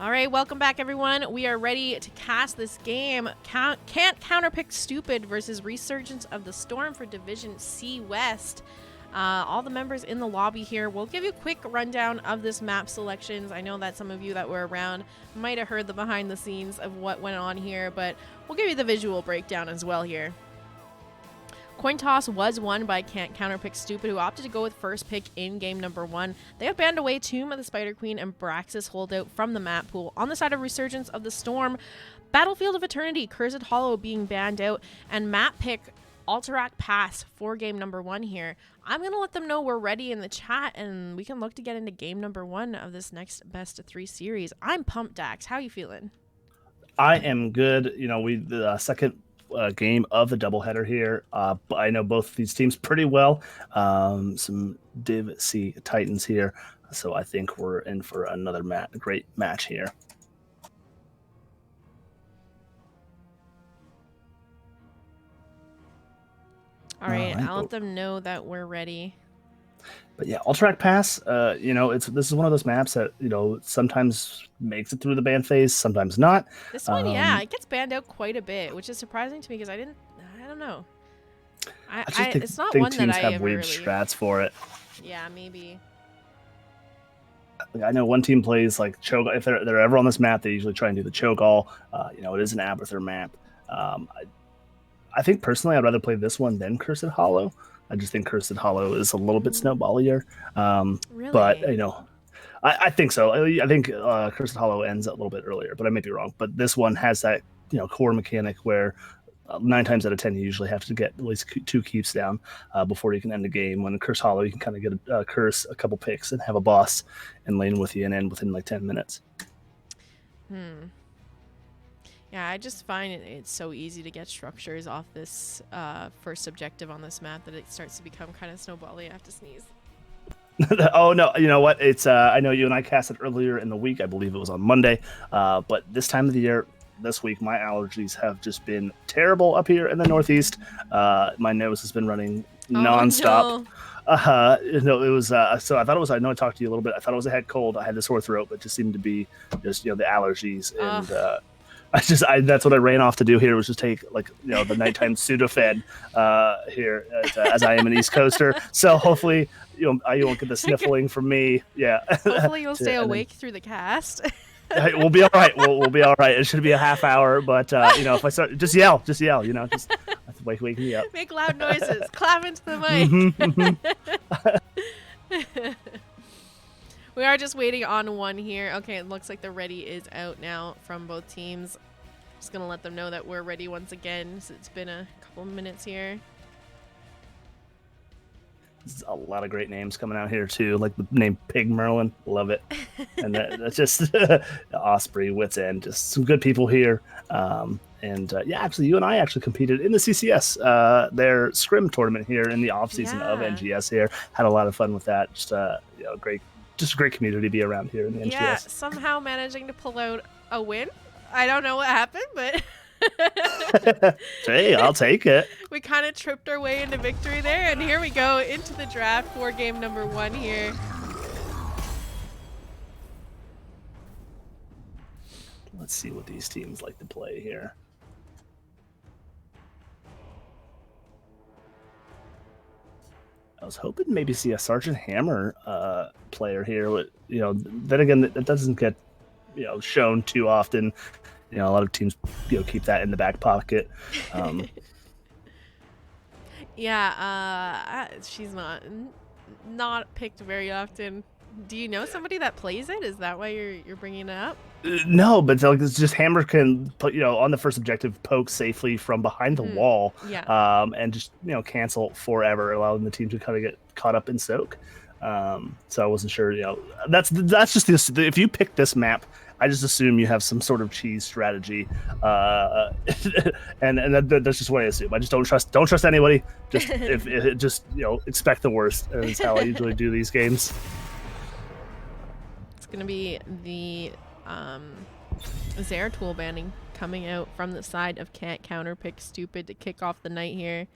All right, welcome back, everyone. We are ready to cast this game. Can't Counterpick Stupid versus Resurgence of the Storm for Division C West. All the members in the lobby here. We'll give you a quick rundown of this map selections. I know that some of you that were around might have heard the behind the scenes of what went on here, but we'll give you the visual breakdown as well here. Coin toss was won by Can't Counterpick Stupid, who opted to go with first pick in game number 1. They have banned away Tomb of the Spider Queen and Braxis holdout from the map pool. On the side of Resurgence of the Storm, Battlefield of Eternity, Cursed Hollow being banned out, and map pick Alterac Pass for game number 1 here. I'm going to let them know we're ready in the chat, and we can look to get into game number 1 of this next best of 3 series. I'm pumped, Dax. How you feeling? I am good. You know, the second game of the doubleheader here. But I know both these teams pretty well. Some Div C Titans here. So I think we're in for another great match here. All right, I'll let them know that we're ready. But yeah, Alterac Pass, you know, this is one of those maps that, you know, sometimes makes it through the ban phase, sometimes not. This one, yeah, it gets banned out quite a bit, which is surprising to me because I don't know. It's not one that I have ever weird really... strats for it. Yeah, maybe. I know one team plays like choke. If they're ever on this map, they usually try and do the choke all. You know, it is an Abathur map. I think personally, I'd rather play this one than Cursed Hollow. I just think Cursed Hollow is a little bit snowballier. Really? But, you know, I think so. I think Cursed Hollow ends a little bit earlier, but I may be wrong. But this one has that, you know, core mechanic where 9 times out of 10, you usually have to get at least 2 keeps down before you can end the game. When Cursed Hollow, you can kind of get a curse, a couple picks, and have a boss in lane with you and end within like 10 minutes. Yeah, I just find it's so easy to get structures off this first objective on this map that it starts to become kind of snowbally. I have to sneeze. Oh, no. You know what? It's I know you and I cast it earlier in the week. I believe it was on Monday. But this time of the year, this week, my allergies have just been terrible up here in the Northeast. My nose has been running nonstop. No. You know, it was so I thought it was, I know I talked to you a little bit. I thought it was a head cold. I had the sore throat, but it just seemed to be just, you know, the allergies. And that's what I ran off to do here, was just take, like, you know, the nighttime Sudafed here as I am an East Coaster. So hopefully, you know, you won't get the sniffling from me. Yeah. Hopefully you'll stay awake through the cast. We'll be all right. We'll be all right. It should be a half hour, but you know, if I start, just yell. You know, just wake me up. Make loud noises. Clap into the mic. We are just waiting on one here. Okay, it looks like the ready is out now from both teams. Just gonna let them know that we're ready once again. So it's been a couple minutes here. There's a lot of great names coming out here too, like the name Pig Merlin. Love it. And that's just Osprey, Wits End, just some good people here. Yeah, actually, you and I actually competed in the CCS, their scrim tournament here in the off season of NGS here. Had a lot of fun with that. Just you know, just a great community to be around here in the NGS. Yeah, somehow managing to pull out a win. I don't know what happened, but hey, I'll take it. We kind of tripped our way into victory there, and here we go into the draft for game number 1 here. Let's see what these teams like to play here. I was hoping maybe see a Sergeant Hammer player here. But, you know, then again, that doesn't get, you know, shown too often. You know, a lot of teams, you know, keep that in the back pocket. Yeah, she's not picked very often. Do you know somebody that plays it? Is that why you're bringing it up? No, but like, it's just Hammer can put, you know, on the first objective, poke safely from behind the wall. Yeah. And just, you know, cancel forever, allowing the team to kind of get caught up in soak. So I wasn't sure, you know, that's just this. If you pick this map, I just assume you have some sort of cheese strategy, and that's just what I assume. I just don't trust anybody. Just just, you know, expect the worst. Is how I usually do these games. It's gonna be the Zeratul banning coming out from the side of Can't Counterpick Stupid to kick off the night here.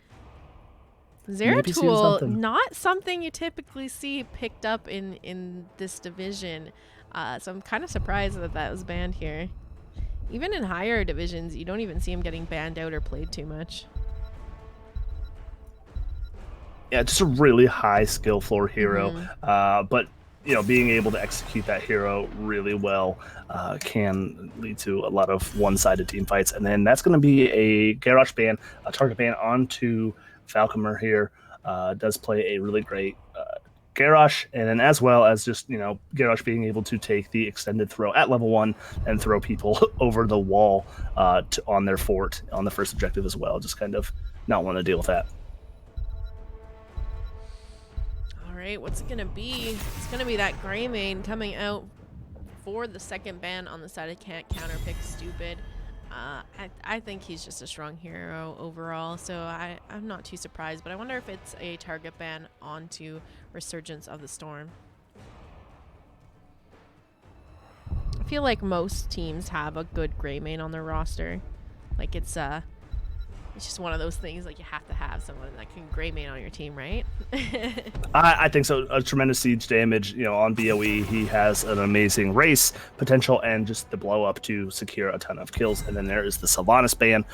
Zeratul, not something you typically see picked up in this division. So I'm kind of surprised that that was banned here. Even in higher divisions, you don't even see him getting banned out or played too much. Yeah, just a really high skill floor hero. But being able to execute that hero really well can lead to a lot of one-sided team fights. And then that's going to be a Garrosh ban, a target ban onto Falcomer here. Does play a really great Garrosh, and then as well as just Garrosh being able to take the extended throw at level 1 and throw people over the wall on their fort on the first objective as well. Just kind of not want to deal with that. All right, what's it gonna be? It's gonna be that Greymane coming out for the second ban on the side of Can't Counterpick Stupid. I think he's just a strong hero overall, so I'm not too surprised, but I wonder if it's a target ban onto Resurgence of the Storm. I feel like most teams have a good Greymane on their roster. Like it's just one of those things, like you have to have someone that can Greymane on your team, right? I think so. A tremendous siege damage, on BOE. He has an amazing race potential and just the blow up to secure a ton of kills. And then there is the Sylvanas ban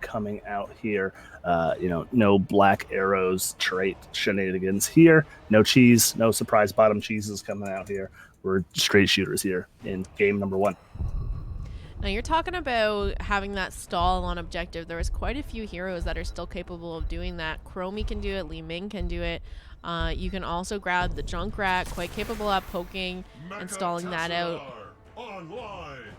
coming out here. No black arrows trait shenanigans here. No cheese, no surprise bottom cheeses coming out here. We're straight shooters here in game number 1. Now you're talking about having that stall on objective. There was quite a few heroes that are still capable of doing that. Chromie can do it. Li Ming can do it. You can also grab the Junkrat, quite capable of poking and stalling that out.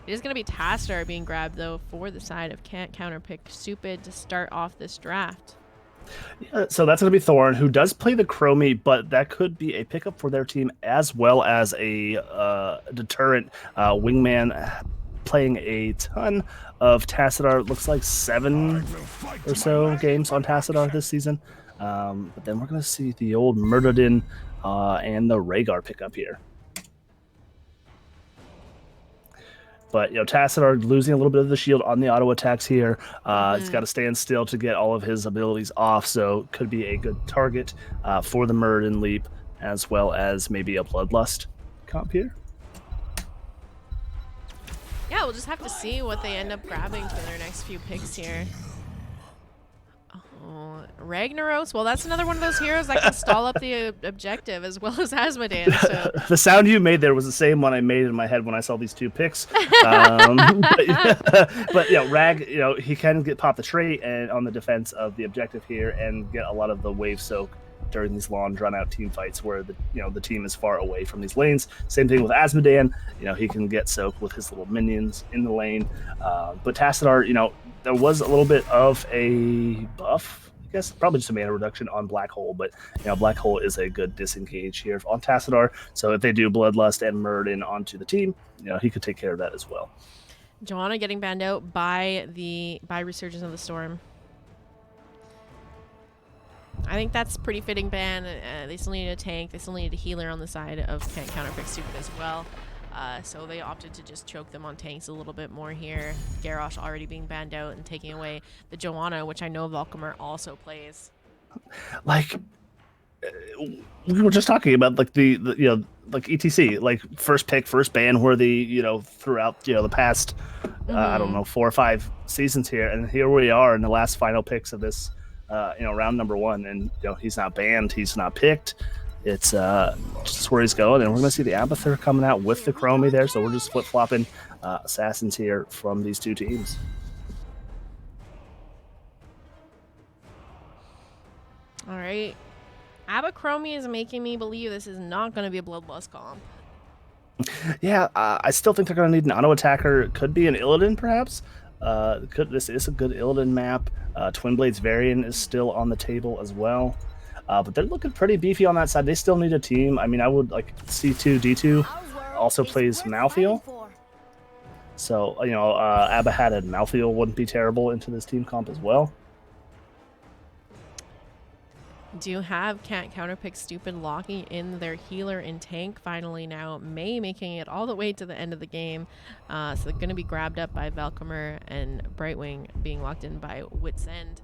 It is going to be Tassadar being grabbed, though, for the side of Can't Counterpick Stupid to start off this draft. Yeah, so that's going to be Thorn, who does play the Chromie, but that could be a pickup for their team as well as a deterrent. Wingman playing a ton of Tassadar. Looks like 7 or so games on Tassadar this season. But then we're going to see the old Murderden and the Rhaegar pick up here. But Tassadar losing a little bit of the shield on the auto attacks here. He's got to stand still to get all of his abilities off, so could be a good target for the Murderden leap, as well as maybe a Bloodlust comp here. Yeah, we'll just have to see what they end up grabbing for their next few picks here. Oh, Ragnaros. Well, that's another one of those heroes that can stall up the objective as well as Asmodan. So. The sound you made there was the same one I made in my head when I saw these two picks. But Rag, he can pop the trait and on the defense of the objective here and get a lot of the wave soak during these long, drawn-out team fights where the team is far away from these lanes. Same thing with Asmodan. He can get soaked with his little minions in the lane. But Tassadar, there was a little bit of a buff, I guess, probably just a mana reduction on Black Hole. But Black Hole is a good disengage here on Tassadar. So if they do Bloodlust and Murderden onto the team, he could take care of that as well. Joanna getting banned out by Resurgence of the Storm. I think that's pretty fitting ban. They still needed a tank. They still needed a healer on the side of Can't Counterpick Stupid as well. So they opted to just choke them on tanks a little bit more here. Garrosh already being banned out and taking away the Joanna, which I know Valcomer also plays. Like, we were just talking about like the like ETC, like first pick, first ban worthy, throughout the past I don't know 4 or 5 seasons here, and here we are in the last final picks of this round number 1, and he's not banned, he's not picked. It's just where he's going, and we're going to see the Abathur coming out with the Chromie there, so we're just flip-flopping assassins here from these two teams. All right. Chromie is making me believe this is not going to be a Bloodlust comp. Yeah, I still think they're going to need an auto attacker. It could be an Illidan, perhaps. This is a good Illidan map. Twin Blades variant is still on the table as well. But they're looking pretty beefy on that side. They still need a team. I mean, I would like C2, D2 also plays Malthael. So, Abahat and Malthael wouldn't be terrible into this team comp as well. Do have Can't Counterpick Stupid locking in their healer and tank finally now. May making it all the way to the end of the game. So they're going to be grabbed up by Valcomer and Brightwing being locked in by Wit's End.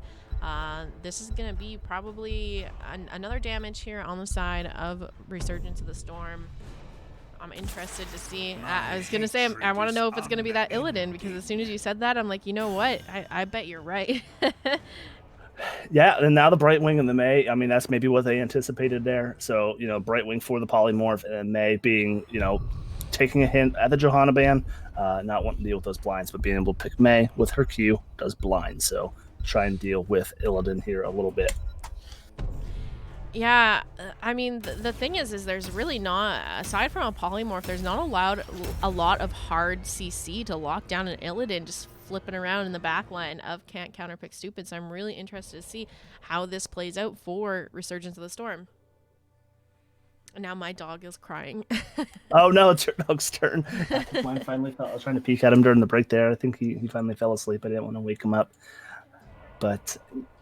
This is going to be probably another damage here on the side of Resurgence of the Storm. I'm interested to see. I was gonna say I want to know if it's gonna be that Illidan, because as soon as you said that, I'm like, you know what? I bet you're right. Yeah, and now the Brightwing and the May. I mean, that's maybe what they anticipated there. So, Brightwing for the polymorph, and May being, taking a hint at the Johanna ban, not wanting to deal with those blinds, but being able to pick May with her Q does blind. So try and deal with Illidan here a little bit. Yeah, I mean, the thing is there's really not, aside from a polymorph, there's not a lot of hard CC to lock down an Illidan just flipping around in the back line of Can't Counterpick Stupid. So I'm really interested to see how this plays out for Resurgence of the Storm. And now my dog is crying. Oh no, it's your dog's turn. I think mine finally fell. I was trying to peek at him during the break there. I think he finally fell asleep. I didn't want to wake him up. But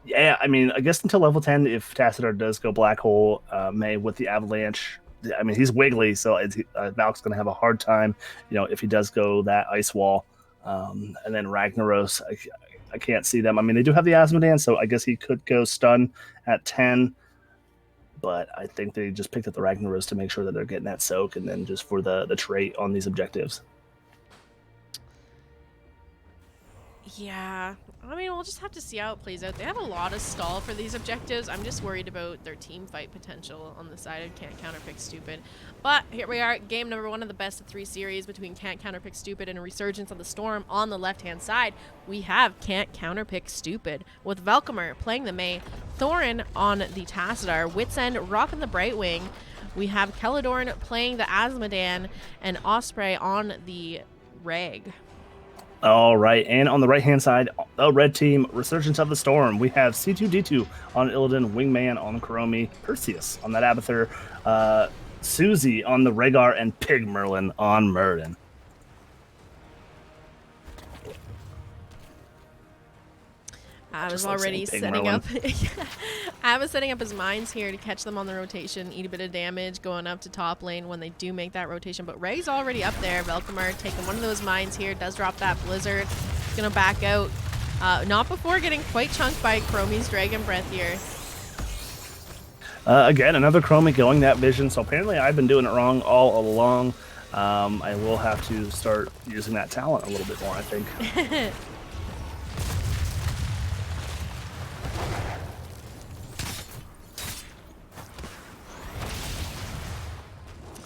yeah, I mean, I guess until level 10, if Tassadar does go Black Hole, May with the Avalanche, I mean, he's wiggly, so Valk's going to have a hard time, if he does go that Ice Wall. And then Ragnaros, I can't see them. I mean, they do have the Asmodan, so I guess he could go stun at 10. But I think they just picked up the Ragnaros to make sure that they're getting that soak, and then just for the trait on these objectives. Yeah, I mean, we'll just have to see how it plays out. They have a lot of stall for these objectives. I'm just worried about their team fight potential on the side of Can't Counterpick Stupid. But here we are, game number 1 of the best of 3 series between Can't Counterpick Stupid and a Resurgence of the Storm. On the left-hand side, we have Can't Counterpick Stupid with Velcomer playing the May, Thorin on the Tassadar, Wits End rocking the Brightwing. We have Keladorn playing the Asmodan, and Osprey on the Reg. All right, and on the right-hand side, the red team, Resurgence of the Storm. We have C2D2 on Illidan, Wingman on Chromie, Perseus on that Abathur, Susie on the Rhaegar, and Pig Merlin on Murden. I was already setting up. I was setting up his mines here to catch them on the rotation, eat a bit of damage, going up to top lane when they do make that rotation. But Ray's already up there. Velcomer taking one of those mines here, does drop that Blizzard. He's going to back out. Not before getting quite chunked by Chromie's Dragon Breath here. Again, another Chromie going that vision. So apparently I've been doing it wrong all along. I will have to start using that talent a little bit more, I think.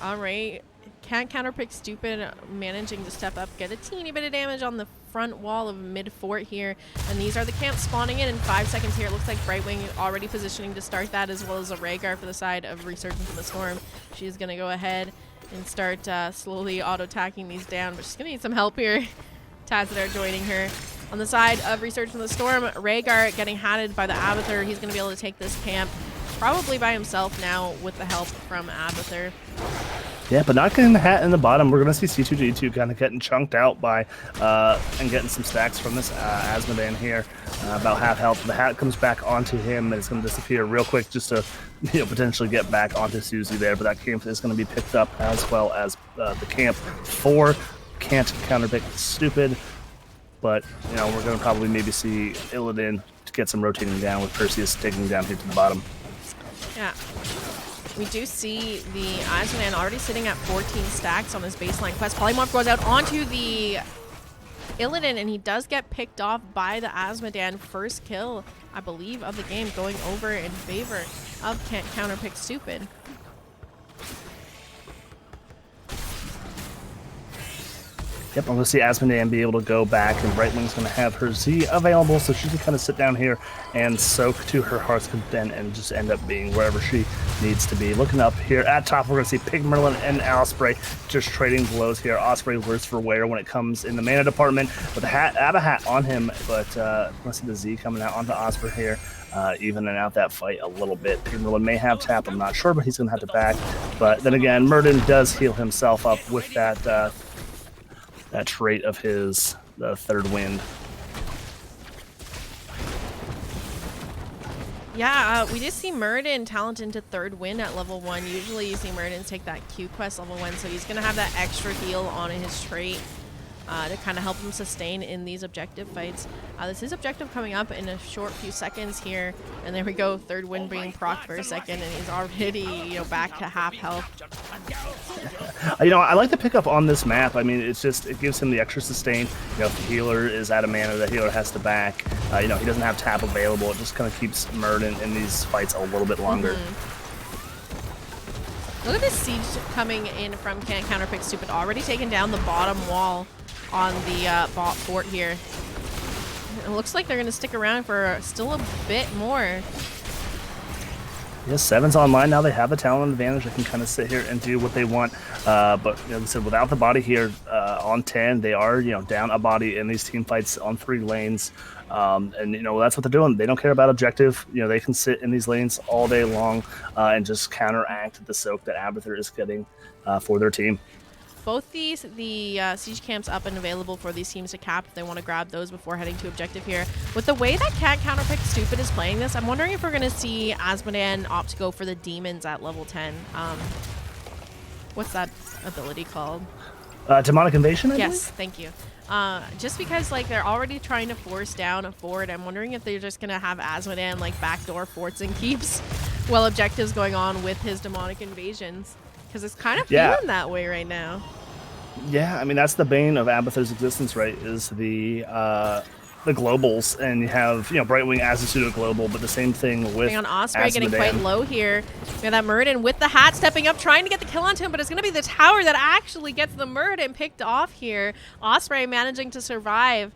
All right, Can't Counterpick Stupid managing to step up, get a teeny bit of damage on the front wall of mid-fort here. And these are the camps spawning in 5 seconds here. It looks like Brightwing already positioning to start that, as well as a Rhaegar for the side of Resurgence of the Storm. She's going to go ahead and start slowly auto-attacking these down, but she's going to need some help here. Tassadar joining her. On the side of Resurgence of the Storm, Rhaegar getting hatted by the Abathur. He's going to be able to take this camp probably by himself now with the help from Abathur. Yeah, but not getting the hat in the bottom. We're going to see C2D2 kind of getting chunked out by and getting some stacks from this Asmodan here. About half health. The hat comes back onto him, and it's going to disappear real quick just to potentially get back onto Susie there. But that camp is going to be picked up, as well as the camp for Can't Counterpick Stupid. But, we're going to probably maybe see Illidan to get some rotating down with Perseus taking down here to the bottom. Yeah. We do see the Asmodan already sitting at 14 stacks on his baseline quest. Polymorph goes out onto the Illidan, and he does get picked off by the Asmodan. First kill, I believe, of the game, going over in favor of Can't Counterpick Stupid. Yep, I'm going to see Asmodan be able to go back, and Brightwing's going to have her Z available, so she can kind of sit down here and soak to her heart's content and just end up being wherever she needs to be. Looking up here at top, we're going to see Pig Merlin and Osprey just trading blows here. Osprey worse for wear when it comes in the mana department, with a hat, I have a hat on him, but let's see the Z coming out onto Osprey here. Evening out that fight a little bit. Pig Merlin may have tap, I'm not sure, but he's going to have to back. But then again, Murden does heal himself up with that trait of his, the third wind. Yeah, we did see Murden talent into third wind at level 1. Usually you see Murden take that Q quest level 1, so he's going to have that extra heal on his trait. to kind of help them sustain in these objective fights. This is objective coming up in a short few seconds here, and there we go, third win being proc for a second, and he's already back to half health. I like the pickup on this map. I mean, it gives him the extra sustain. If the healer is out of mana, the healer has to back. He doesn't have tap available. It just kind of keeps Murden in these fights a little bit longer. Look at this siege coming in from Can't Counterpick Stupid, already taking down the bottom wall on the bot fort here. It looks like they're going to stick around for still a bit more. Yes, 7's online now. They have a talent advantage. They can kind of sit here and do what they want. But like I said, without the body here on 10, they are down a body in these team fights on 3 lanes. And that's what they're doing. They don't care about objective. They can sit in these lanes all day long and just counteract the soak that Abathur is getting for their team. Both the siege camps up and available for these teams to cap if they want to grab those before heading to objective here. With the way that Can't Counterpick Stupid is playing this, I'm wondering if we're going to see Asmodean opt to go for the demons at level 10. What's that ability called? Demonic Invasion, I Yes, thank you. Just because they're already trying to force down a fort, I'm wondering if they're just going to have Asmodean backdoor forts and keeps while objectives going on with his demonic invasions. Because it's kind of feeling that way right now. Yeah, I mean, that's the bane of Abathur's existence, right? Is the globals, and you have Brightwing as a pseudo global, but the same thing with on Osprey getting quite low here. We have that Murden with the hat stepping up, trying to get the kill onto him, but it's going to be the tower that actually gets the Murden picked off here. Osprey managing to survive.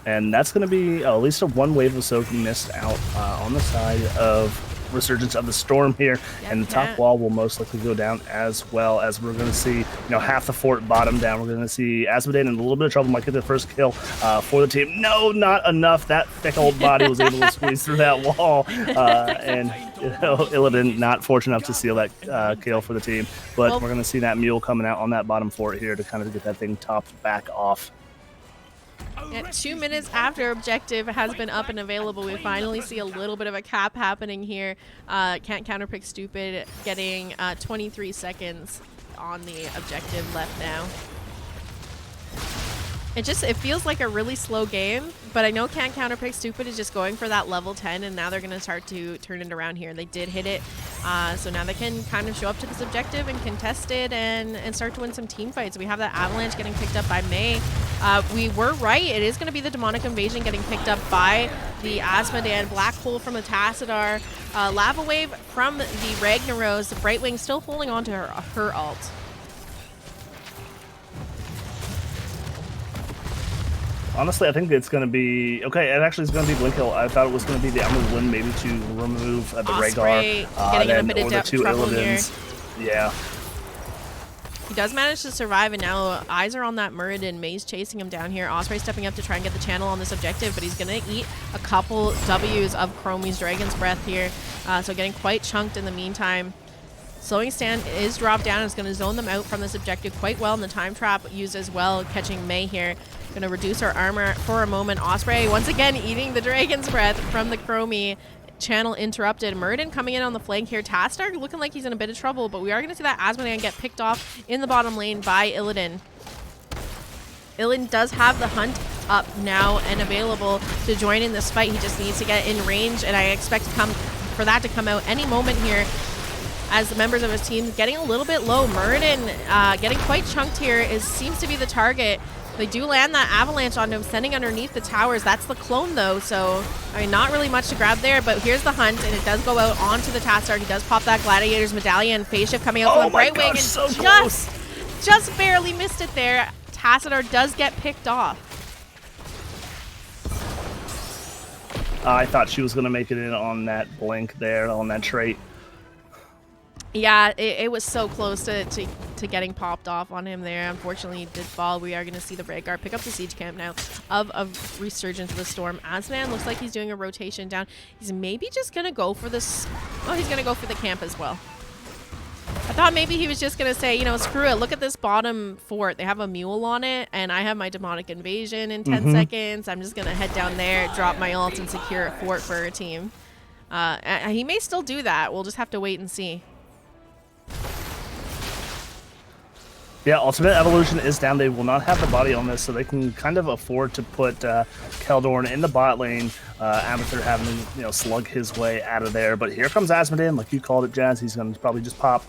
And that's going to be at least one wave of soak missed out on the side of Resurgence of the Storm here, and the top wall will most likely go down, as well as we're going to see half the fort bottom down. We're going to see Asmodean in a little bit of trouble, might get the first kill for the team. No, not enough. That thick old body was able to squeeze through that wall, and Illidan not fortunate enough to seal that kill for the team. But we're going to see that mule coming out on that bottom fort here to kind of get that thing topped back off. At 2 minutes after objective has been up and available, we finally see a little bit of a cap happening here. Can't Counterpick Stupid getting 23 seconds on the objective left now. It feels like a really slow game, but I know Can't Counterpick Stupid is just going for that level 10, and now they're going to start to turn it around here. They did hit it, so now they can kind of show up to this objective and contest it and start to win some team fights. We have that Avalanche getting picked up by May. We were right. It is going to be the Demonic Invasion getting picked up by the Asmodean. Black Hole from the Tassadar. Lava Wave from the Ragnaros. Brightwing still holding on to her ult. Honestly, I think it's going to be... Okay, it actually is going to be Blink Hill. I thought it was going to be the Emerald Wind, maybe to remove the Rhaegar. Getting in a bit of trouble here. Yeah. He does manage to survive, and now eyes are on that Muradin. May's chasing him down here. Osprey stepping up to try and get the channel on this objective, but he's going to eat a couple W's of Chromie's Dragon's Breath here. So getting quite chunked in the meantime. Slowing Stand is dropped down. It's going to zone them out from this objective quite well, and the Time Trap used as well, catching May here. Going to reduce our armor for a moment. Osprey once again eating the Dragon's Breath from the Chromie. Channel interrupted. Murden coming in on the flank here. Tastar looking like he's in a bit of trouble, but we are going to see that Asmodean get picked off in the bottom lane by Illidan. Illidan does have the hunt up now and available to join in this fight. He just needs to get in range, and I expect for that to come out any moment here, as the members of his team getting a little bit low. Murden getting quite chunked here seems to be the target. They do land that Avalanche onto him, sending underneath the towers. That's the clone, though, so, I mean, not really much to grab there, but here's the hunt, and it does go out onto the Tastar. He does pop that Gladiator's Medallion. Phase Shift coming out from the Brightwing, and so just barely missed it there. Tassadar does get picked off. I thought she was going to make it in on that blink there, on that trait. Yeah, it was so close to getting popped off on him there. Unfortunately, he did fall. We are going to see the Rhaegar pick up the siege camp now of Resurgence of the Storm. Asmodean looks like he's doing a rotation down. He's maybe just going to go for this. Oh, he's going to go for the camp as well. I thought maybe he was just going to say, screw it. Look at this bottom fort. They have a mule on it, and I have my Demonic Invasion in 10 seconds. I'm just going to head down there, drop my ult, and secure a fort for our team. He may still do that. We'll just have to wait and see. Yeah, Ultimate Evolution is down. They will not have the body on this, so they can kind of afford to put Keldorn in the bot lane. Abathur having to slug his way out of there. But here comes Asmodee, like you called it, Jazz. He's going to probably just pop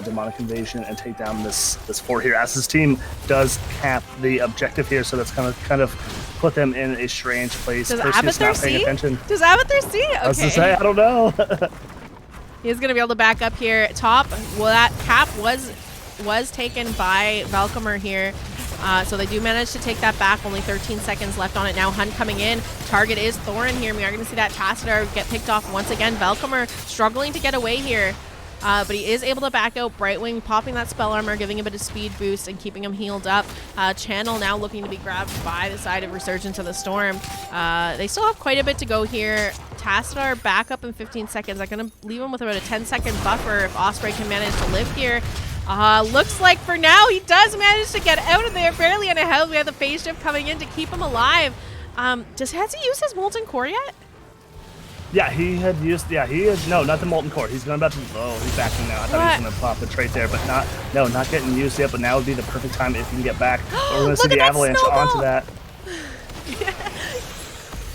Demonic Invasion and take down this fort here. As his team does cap the objective here, so that's going to kind of put them in a strange place. Does Abathur see? Does Abathur see? Okay. I was going to say, I don't know. He's going to be able to back up here. Top, well, that cap was taken by Valcomer here. So they do manage to take that back. Only 13 seconds left on it now. Hunt coming in. Target is Thorin here. We are going to see that Tassadar get picked off once again. Valcomer struggling to get away here. But he is able to back out. Brightwing popping that spell armor, giving a bit of speed boost and keeping him healed up. Channel now looking to be grabbed by the side of Resurgence of the Storm. They still have quite a bit to go here. Tassadar back up in 15 seconds. I'm going to leave him with about a 10-second buffer if Osprey can manage to live here. Looks like for now he does manage to get out of there fairly unheld. We have the phase shift coming in to keep him alive. Has he used his Molten Core yet? Yeah, he had used. Yeah, he is. No, not the Molten Core. He's going about to. Oh, he's backing now. I thought he was going to pop the trait there, but not getting used yet. But now would be the perfect time if he can get back. We're going to see the avalanche onto that.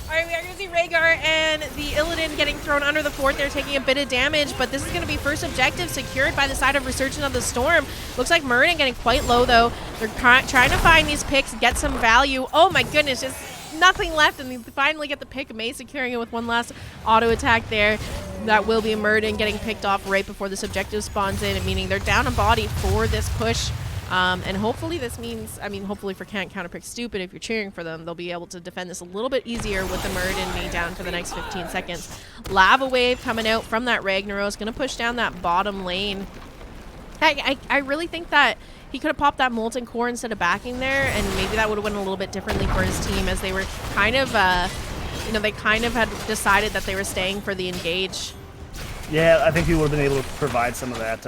All right, we are going to see Rhaegar and the Illidan getting thrown under the fort. They're taking a bit of damage, but this is going to be first objective secured by the side of Resurgence of the Storm. Looks like Muradin getting quite low, though. They're trying to find these picks, get some value. Oh, my goodness, just nothing left, and they finally get the pick. May securing it with one last auto attack there. That will be Muradin getting picked off right before this objective spawns in, meaning they're down a body for this push. And hopefully this means, hopefully for Counterpick Stupid, if you're cheering for them, they'll be able to defend this a little bit easier with the Muradin being down for the next 15 seconds. Lava Wave coming out from that Ragnaros, going to push down that bottom lane. I really think that he could have popped that Molten Core instead of backing there, and maybe that would have went a little bit differently for his team, as they were kind of, they kind of had decided that they were staying for the engage. Yeah, I think he would have been able to provide some of that,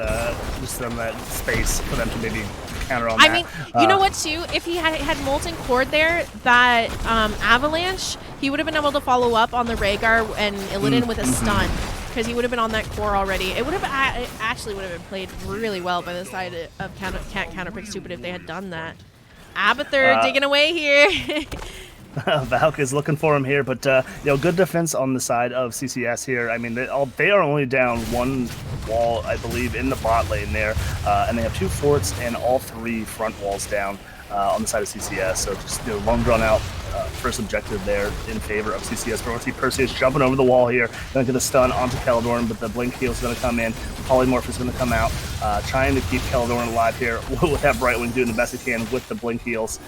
just some of that space for them to maybe counter on that. You know what, too? If he had Molten Core there, that Avalanche, he would have been able to follow up on the Rhaegar and Illidan with a stun, because he would have been on that core already. It would have actually would have been played really well by the side of Counterpick Stupid if they had done that. Abathur digging away here. Valk is looking for him here, but good defense on the side of CCS here. I mean, they are only down one wall, I believe, in the bot lane there, and they have 2 forts and all 3 front walls down on the side of CCS. So just long drawn out first objective there in favor of CCS. We're going to see Perseus jumping over the wall here, going to get a stun onto Keldorn, but the blink heal is going to come in. Polymorph is going to come out, trying to keep Keldorn alive here with that Brightwing doing the best he can with the blink heals.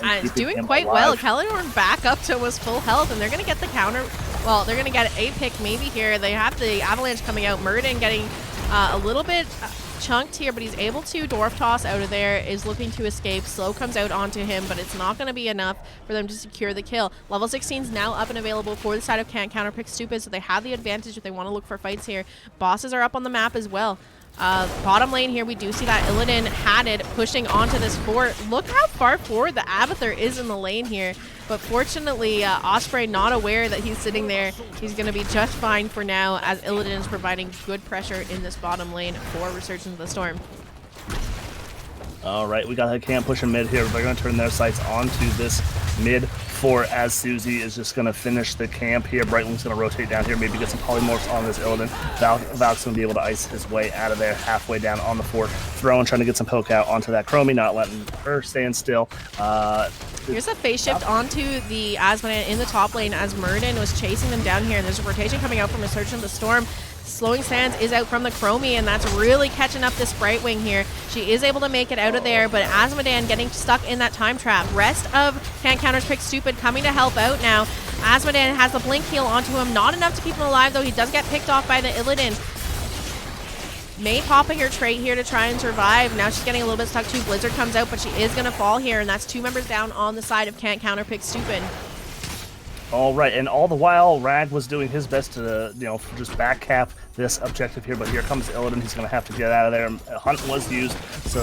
It's doing quite well. Keldorn back up to almost full health, and they're going to get the counter. Well, they're going to get a pick maybe here. They have the Avalanche coming out. Muradin getting a little bit chunked here, but he's able to Dwarf Toss out of there, is looking to escape. Slow comes out onto him, but it's not going to be enough for them to secure the kill. Level 16 is now up and available for the side of Counterpick Stupid, so they have the advantage if they want to look for fights here. Bosses are up on the map as well. Bottom lane here, we do see that Illidan Hatted pushing onto this fort. Look how far forward the Abathur is in the lane here. But fortunately, Osprey not aware that he's sitting there. He's going to be just fine for now, as Illidan is providing good pressure in this bottom lane for Resurgence of the Storm. All right, we got a camp pushing mid here. They're going to turn their sights onto this mid fort as Susie is just going to finish the camp here. Brightwing's going to rotate down here, maybe get some polymorphs on this Illidan. Valk's going to be able to ice his way out of there, halfway down on the fort. Throwing, trying to get some poke out onto that Chromie, not letting her stand still. Here's a phase shift onto the Asmodee in the top lane as Muradin was chasing them down here, and there's a rotation coming out from Resurgence of the Storm. Slowing Sands is out from the Chromie, and that's really catching up this Brightwing here. She is able to make it out of there, but Asmodee getting stuck in that time trap. Rest of Counterpick Stupid coming to help out now. Asmodee has the blink heal onto him. Not enough to keep him alive, though. He does get picked off by the Illidan. May popping her trait here to try and survive. Now she's getting a little bit stuck too. Blizzard comes out, but she is going to fall here, and that's 2 members down on the side of Counterpick Stupid. All right, and all the while, Rag was doing his best to, just back cap this objective here, but here comes Illidan. He's going to have to get out of there. Hunt was used, so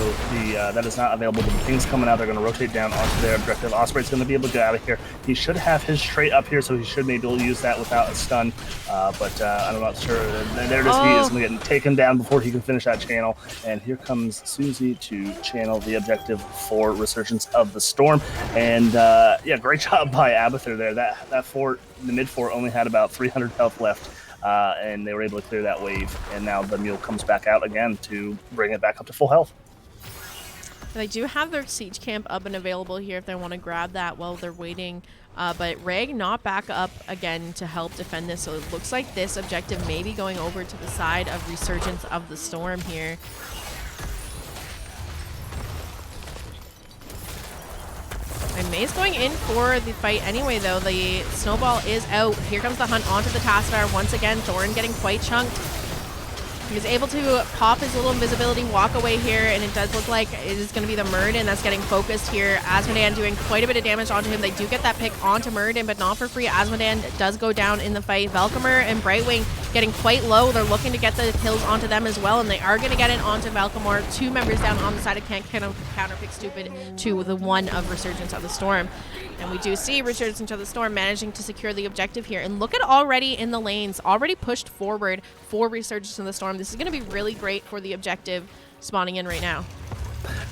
that is not available. The things coming out, they're going to rotate down onto their objective. Osprey's going to be able to get out of here. He should have his trait up here, so he should maybe use that without a stun, but I'm not sure. There it is. He is going to get taken down before he can finish that channel, and here comes Susie to channel the objective for Resurgence of the Storm. And yeah, great job by Abathur there. That fort, the mid fort, only had about 300 health left. And they were able to clear that wave, and now the mule comes back out again to bring it back up to full health. They do have their siege camp up and available here if they want to grab that while they're waiting. But Reg not back up again to help defend this, so it looks like this objective may be going over to the side of Resurgence of the Storm here. And May's going in for the fight anyway, though. The snowball is out. Here comes the hunt onto the Tassadar once again. Thorin getting quite chunked. He was able to pop his little invisibility walk away here, and it does look like it is going to be the Muradin that's getting focused here. Asmodan doing quite a bit of damage onto him. They do get that pick onto Muradin, but not for free. Asmodan does go down in the fight. Velcomer and Brightwing getting quite low. They're looking to get the kills onto them as well, and they are going to get it onto Velcomer. 2 members down on the side of Can't Counterpick Stupid to the 1 of Resurgence of the Storm. And we do see Resurgence of the Storm managing to secure the objective here. And look at already in the lanes, already pushed forward for Resurgence of the Storm. This is going to be really great for the objective spawning in right now.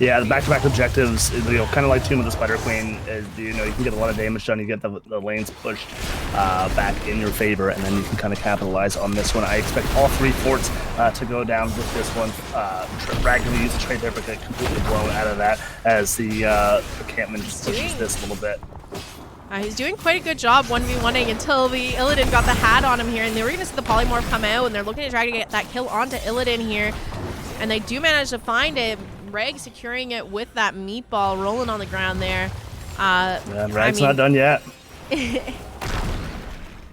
Yeah, the back-to-back objectives, kind of like Tomb of the Spider Queen, you can get a lot of damage done. You get the lanes pushed back in your favor, and then you can kind of capitalize on this one. I expect all 3 forts to go down with this one. Rag going to use the trade there, but get completely blown out of that as the encampment just pushes this a little bit. He's doing quite a good job 1v1ing until the Illidan got the hat on him here, and they were going to see the polymorph come out, and they're looking to try to get that kill onto Illidan here, and they do manage to find it. Reg securing it with that meatball rolling on the ground there. And Rag's not done yet.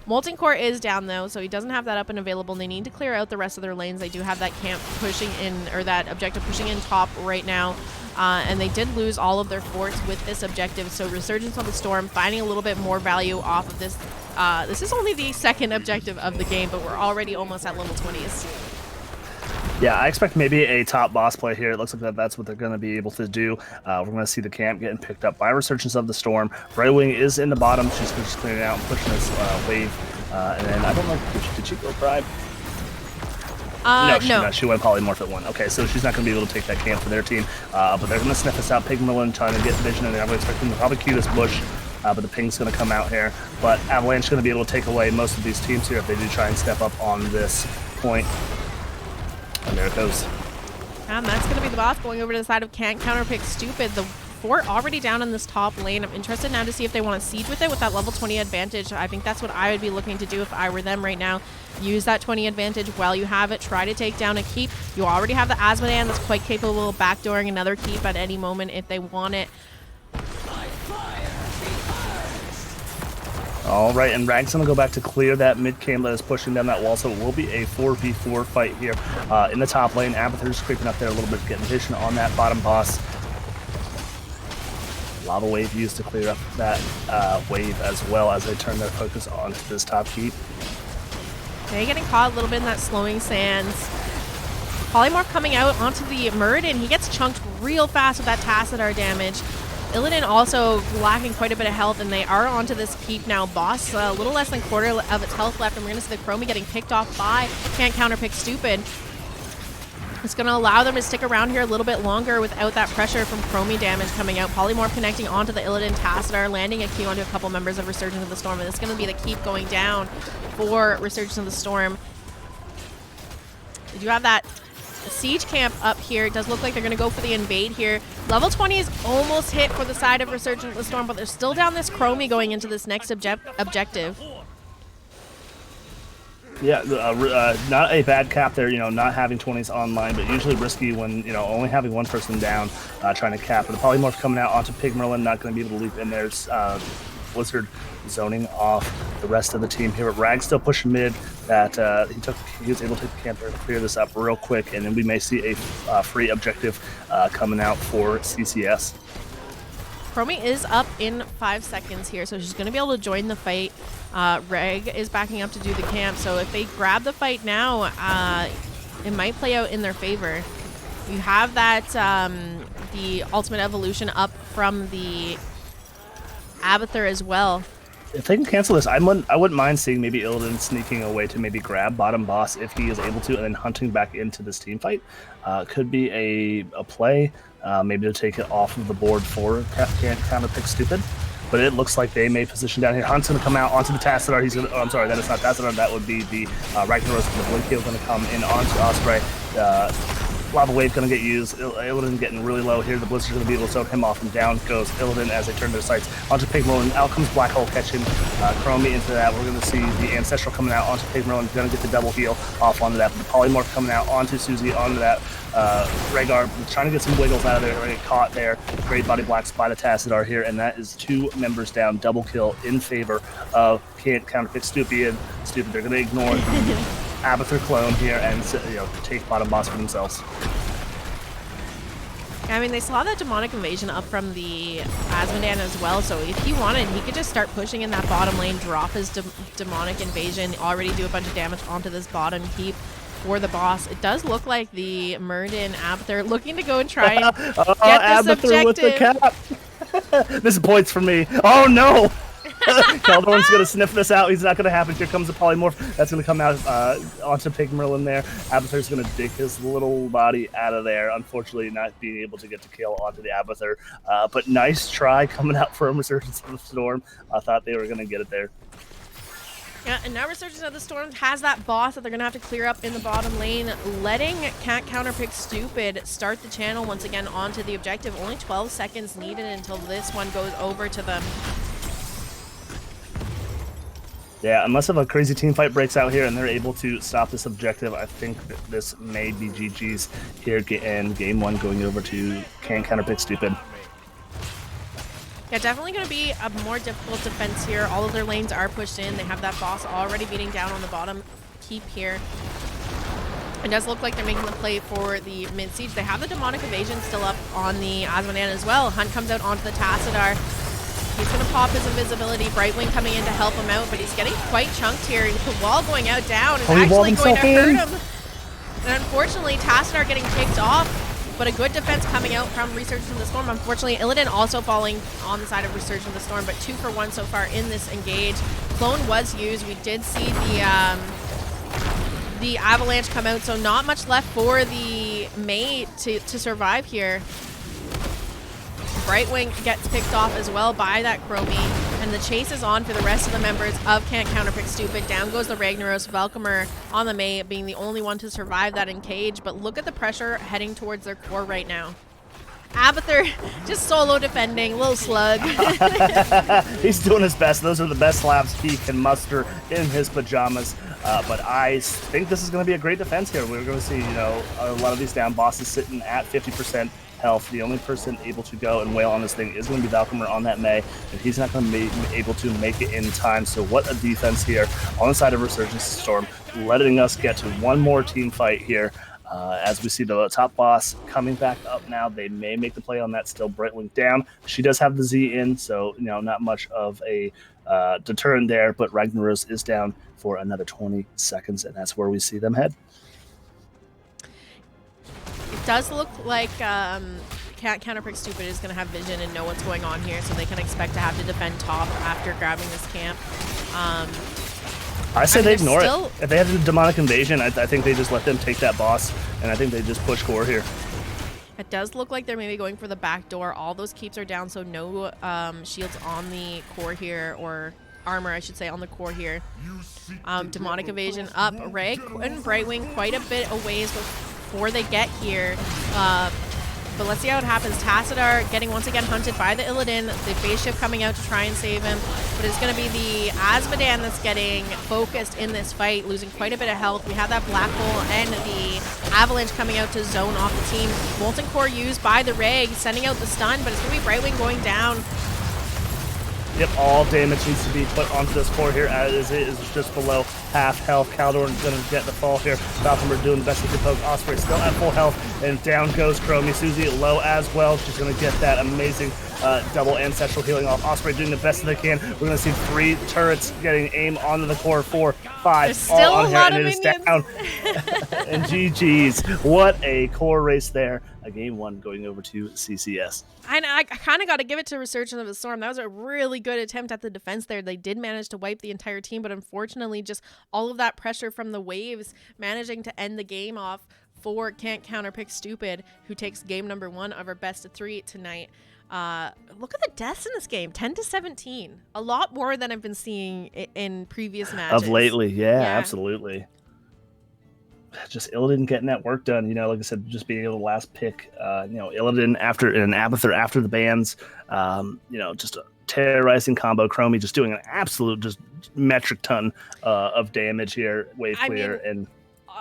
Molten Core is down though, so he doesn't have that up and available. They need to clear out the rest of their lanes. They do have that camp pushing in, or that objective pushing in top right now. And they did lose all of their forts with this objective, so Resurgence of the Storm finding a little bit more value off of this. This is only the 2nd objective of the game, but we're already almost at level 20s. Yeah, I expect maybe a top boss play here. It looks like that's what they're going to be able to do. We're going to see the camp getting picked up by Resurgence of the Storm. Brightwing is in the bottom. She's just clearing out and pushing this wave. And then I don't know, did she go Bribe? No, she went polymorph at 1. Okay, so she's not going to be able to take that camp for their team. But they're going to sniff us out. Pigmerlin trying to get vision in there. I'm expecting to probably queue this bush. But the ping's going to come out here. But Avalanche is going to be able to take away most of these teams here if they do try and step up on this point. And there it goes. And that's going to be the boss going over to the side of Can't Counterpick Stupid. The fort already down in this top lane. I'm interested now to see if they want to siege with it with that level 20 advantage. I think that's what I would be looking to do if I were them right now. Use that 20 advantage while you have it. Try to take down a keep. You already have the Asmodan that's quite capable of backdooring another keep at any moment if they want it. All right, and Rag's going to go back to clear that mid camp that is pushing down that wall, so it will be a 4v4 fight here in the top lane. Abathur's creeping up there a little bit, getting vision on that bottom boss. Lava wave used to clear up that wave as well as they turn their focus onto this top keep. They're getting caught a little bit in that slowing sands. Polymorph coming out onto the Muradin. He gets chunked real fast with that Tassadar damage. Illidan also lacking quite a bit of health, and they are onto this keep now. Boss, a little less than quarter of its health left, and we're going to see the Chromie getting picked off by Can't Counterpick Stupid. It's going to allow them to stick around here a little bit longer without that pressure from Chromie damage coming out. Polymorph connecting onto the Illidan Tassadar, landing a Q onto a couple members of Resurgence of the Storm, and it's going to be the keep going down for Resurgence of the Storm. Did you have that siege camp up here? It does look like they're going to go for the invade here. Level 20 is almost hit for the side of Resurgence of the Storm, but they're still down this Chromie going into this next objective. Yeah, not a bad cap there, not having 20s online, but usually risky when, only having one person down trying to cap. But the polymorph coming out onto Pigmerlin, not going to be able to leap in there. Blizzard zoning off the rest of the team here. But Rag still pushing mid. That he was able to take the camp there to clear this up real quick, and then we may see a free objective coming out for CCS. Chromie is up in 5 seconds here, so she's going to be able to join the fight. Reg is backing up to do the camp, so if they grab the fight now, it might play out in their favor. You have that, the ultimate evolution up from the Abathur as well. If they can cancel this, I wouldn't mind seeing maybe Illidan sneaking away to maybe grab bottom boss if he is able to, and then hunting back into this team fight. Could be a play, maybe to take it off of the board for Counterpick Stupid. But it looks like they may position down here. Hunt's going to come out onto the Tassadar. He's going to, oh, I'm sorry, that is not Tassadar. That would be the Ragnaros and the Blink Heal going to come in onto Osprey. Lava Wave going to get used. Illidan getting really low here. The Blizzard's going to be able to zone him off, and down goes Illidan as they turn their sights onto Pigmerlin. Out comes Black Hole catching Chromie into that. We're going to see the Ancestral coming out onto Pigmerlin. Going to get the double heal off onto that. But the Polymorph coming out onto Susie, onto that. Rhaegar trying to get some wiggles out of there. Get caught there. Great body blocks by the Tassadar here, and that is 2 members down. Double kill in favor of Counterpick Stupid. They're going to ignore the Abathur clone here and take bottom boss for themselves. I mean, they saw that demonic invasion up from the Azmodan as well, so if he wanted, he could just start pushing in that bottom lane, drop his demonic invasion, already do a bunch of damage onto this bottom keep for the boss. It does look like the Murden Abathur looking to go and try and get this objective. With the cap. This is points for me. Oh no! Caldorn's going to sniff this out. He's not going to happen. Here comes the Polymorph. That's going to come out onto Pigmerlin there. Abathur's going to dig his little body out of there. Unfortunately, not being able to get the kill onto the Abathur. But nice try coming out from Resurgence of the Storm. I thought they were going to get it there. Yeah, and now Resurgence of the Storm has that boss that they're going to have to clear up in the bottom lane, letting Counterpick Stupid start the channel once again onto the objective. Only 12 seconds needed until this one goes over to them. Yeah, unless if a crazy team fight breaks out here and they're able to stop this objective, I think that this may be GG's here in game 1 going over to Counterpick Stupid. Yeah, definitely going to be a more difficult defense here. All of their lanes are pushed in. They have that boss already beating down on the bottom keep here. It does look like they're making the play for the mid-siege. They have the demonic evasion still up on the Azmodan as well. Hunt comes out onto the Tassadar. He's going to pop his invisibility. Brightwing coming in to help him out, but he's getting quite chunked here. The wall going out down is actually going to hurt him. And unfortunately, Tassadar getting kicked off, but a good defense coming out from Resurgence of the Storm. Unfortunately, Illidan also falling on the side of Resurgence of the Storm, but 2 for 1 so far in this engage. Clone was used. We did see the Avalanche come out, so not much left for the Mei to survive here. Brightwing gets picked off as well by that Chromie, and the chase is on for the rest of the members of Can't Counterpick Stupid. Down goes the Ragnaros, Velcomer on the Mei being the only one to survive that engage, but look at the pressure heading towards their core right now. Abathur just solo defending, little slug. He's doing his best. Those are the best slaps he can muster in his pajamas. But I think this is going to be a great defense here. We're going to see, a lot of these down bosses sitting at 50% health. The only person able to go and wail on this thing is going to be Velcomer on that Mei, and he's not going to be able to make it in time. So what a defense here on the side of Resurgence Storm, letting us get to one more team fight here. As we see the top boss coming back up now, they may make the play on that. Still Brightwing down. She does have the Z in, so not much of a deterrent there, but Ragnaros is down for another 20 seconds, and that's where we see them head. It does look like Counterpick Stupid is going to have vision and know what's going on here, so they can expect to have to defend top after grabbing this camp. I say they ignore it. If they have the demonic invasion, I think they just let them take that boss, and I think they just push core here. It does look like they're maybe going for the back door. All those keeps are down, so no shields on the core here, or armor, I should say, on the core here. Demonic evasion up. Reg and Brightwing quite a bit a ways before they get here. But let's see how it happens. Tassadar getting once again hunted by the Illidan. The phase shift coming out to try and save him. But it's going to be the Azmodan that's getting focused in this fight, losing quite a bit of health. We have that Black Hole and the Avalanche coming out to zone off the team. Molten Core used by the Reg, sending out the stun, but it's going to be Brightwing going down. Yep, all damage needs to be put onto this core here, as it is just below half health. Caldorn's going to get the fall here. Falcomer doing the best he can poke. Osprey still at full health, and down goes Chromie. Susie low as well. She's going to get that amazing double ancestral healing off. Osprey doing the best that they can. We're going to see 3 turrets getting aim onto the core. 4, 5. There's still all on a here, lot and of it is minions. down. And GG's. What a core race there. A game 1 going over to CCS. I kind of got to give it to Resurgence of the Storm. That was a really good attempt at the defense there. They did manage to wipe the entire team, but unfortunately, just all of that pressure from the waves managing to end the game off for Can't Counterpick Stupid, who takes game number 1 of our best of 3 tonight. Look at the deaths in this game, 10-17. A lot more than I've been seeing in previous matches. Of lately, yeah, absolutely. Just Illidan getting that work done, like I said, just being able to last pick, Illidan after an Abathur after the bans, just a terrorizing combo. Chromie just doing an absolute just metric ton of damage here, wave clear. And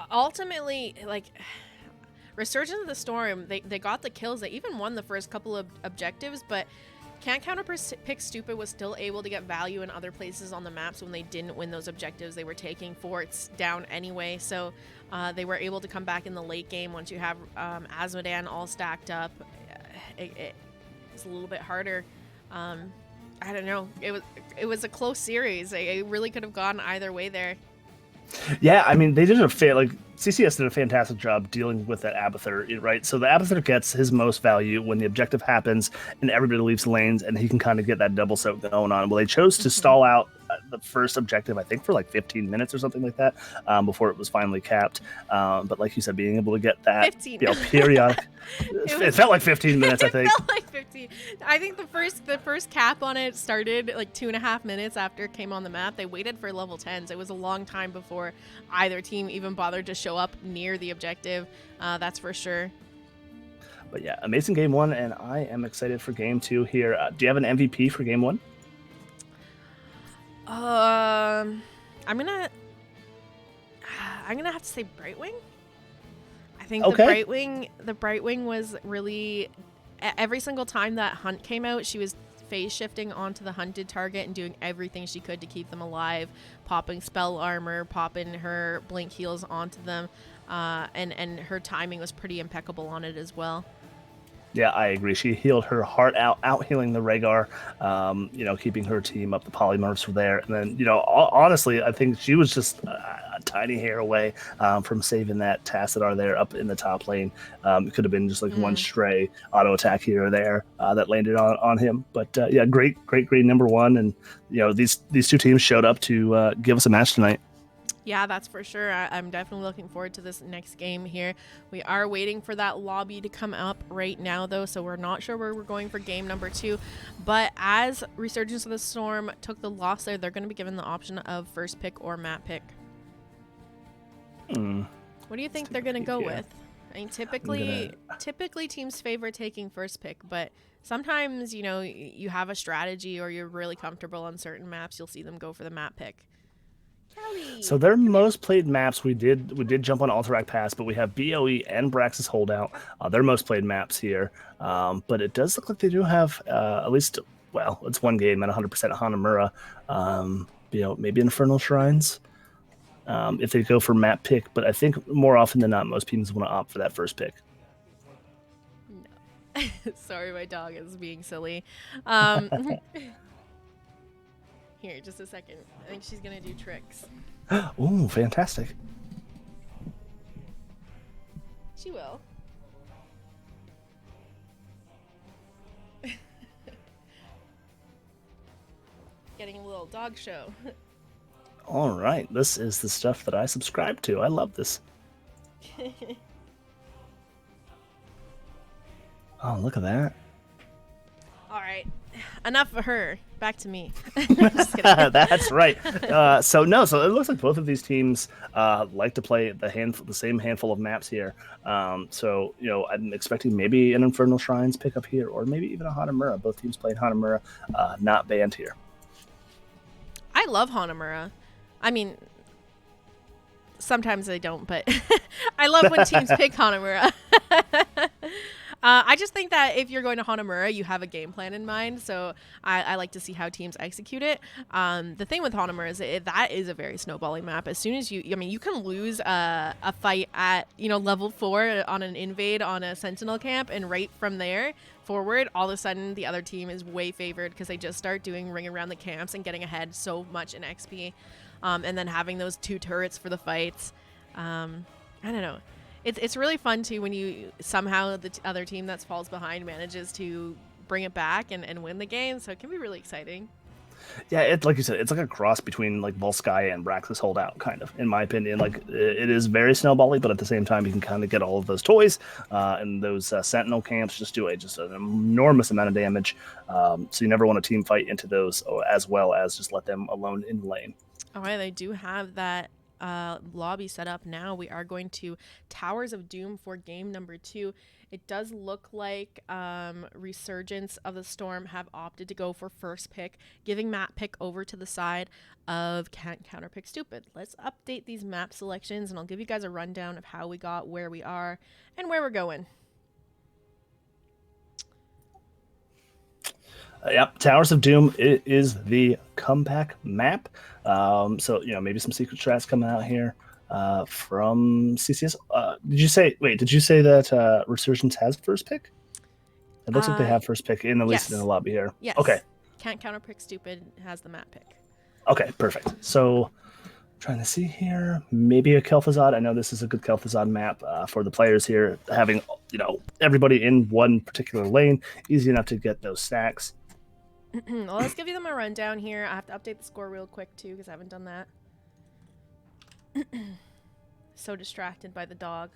ultimately, like, Resurgence of the Storm, they got the kills. They even won the first couple of objectives, but Can't Counterpick Stupid was still able to get value in other places on the maps when they didn't win those objectives. They were taking forts down anyway, so they were able to come back in the late game once you have Azmodan all stacked up. It's a little bit harder. I don't know. It was a close series. It really could have gone either way there. Yeah, I mean, they did CCS did a fantastic job dealing with that Abathur, right? So the Abathur gets his most value when the objective happens and everybody leaves lanes, and he can kind of get that double soak going on. Well, they chose to stall out the first objective, I think, for like 15 minutes or something like that, before it was finally capped. But like you said, being able to get that 15. Periodic, it felt like 15 minutes, I think. It felt like 15. I think the first cap on it started like 2.5 minutes after it came on the map. They waited for level 10s. It was a long time before either team even bothered to show up near the objective. That's for sure. But yeah, amazing game 1, and I am excited for game 2 here. Do you have an MVP for game 1? I'm gonna have to say Brightwing. I think the Brightwing was really, every single time that Hunt came out, she was phase shifting onto the hunted target and doing everything she could to keep them alive, popping spell armor, popping her blink heals onto them, and her timing was pretty impeccable on it as well. Yeah, I agree. She healed her heart out healing the Rhaegar, keeping her team up. The polymorphs were there. And then, honestly, I think she was just a tiny hair away from saving that Tassadar there up in the top lane. It could have been just like one stray auto attack here or there that landed on him. But yeah, great number 1. And, these 2 teams showed up to give us a match tonight. Yeah, that's for sure. I'm definitely looking forward to this next game here. We are waiting for that lobby to come up right now, though, so we're not sure where we're going for game number 2. But as Resurgence of the Storm took the loss there, they're going to be given the option of first pick or map pick. What do you think they're going to go with? I mean, typically teams favor taking first pick, but sometimes, you have a strategy or you're really comfortable on certain maps, you'll see them go for the map pick. So their most played maps, we did jump on Alterac Pass, but we have BOE and Braxis Holdout. Their most played maps here. But it does look like they do have at least, well, it's one game at 100% Hanamura. Maybe Infernal Shrines if they go for map pick. But I think more often than not, most teams want to opt for that first pick. No. Sorry, my dog is being silly. Here, just a second. I think she's gonna do tricks. Ooh, fantastic. She will. Getting a little dog show. All right, this is the stuff that I subscribe to. I love this. Oh, look at that. All right. Enough of her. Back to me. That's right. So it looks like both of these teams like to play the same handful of maps here. I'm expecting maybe an Infernal Shrines pick up here, or maybe even a Hanamura. Both teams played Hanamura, not banned here. I love Hanamura. I mean, sometimes I don't, but I love when teams pick Hanamura. I just think that if you're going to Hanamura, you have a game plan in mind. So I like to see how teams execute it. The thing with Hanamura is that is a very snowballing map. As soon as you can lose a fight at, level 4 on an invade on a sentinel camp, and right from there forward, all of a sudden the other team is way favored because they just start doing ring around the camps and getting ahead so much in XP. And then having those 2 turrets for the fights. I don't know. It's really fun too when you somehow the other team that falls behind manages to bring it back and win the game. So it can be really exciting. Yeah, it's like you said, it's like a cross between like Volskaya and Braxis Holdout, kind of, in my opinion. Like it is very snowbally, but at the same time, you can kind of get all of those toys and those Sentinel camps just do an enormous amount of damage. So you never want to team fight into those, as well as just let them alone in the lane. All right, they do have that lobby set up now. We are going to Towers of Doom for game number 2. It does look like Resurgence of the Storm have opted to go for first pick, giving map pick over to the side of Counterpick Stupid. Let's update these map selections, and I'll give you guys a rundown of how we got where we are and where we're going. Yep, Towers of Doom is the comeback map. So maybe some secret strats coming out here from CCS. Did you say that Resurgence has first pick? It looks like they have first pick in the least in the lobby here. Yes. Okay. Counterpick Stupid has the map pick. Okay, perfect. So trying to see here, maybe a Kel'Thuzad. I know this is a good Kel'Thuzad map for the players here, having everybody in one particular lane, easy enough to get those stacks. Well, let's give you them a rundown here. I have to update the score real quick too because I haven't done that. So distracted by the dog.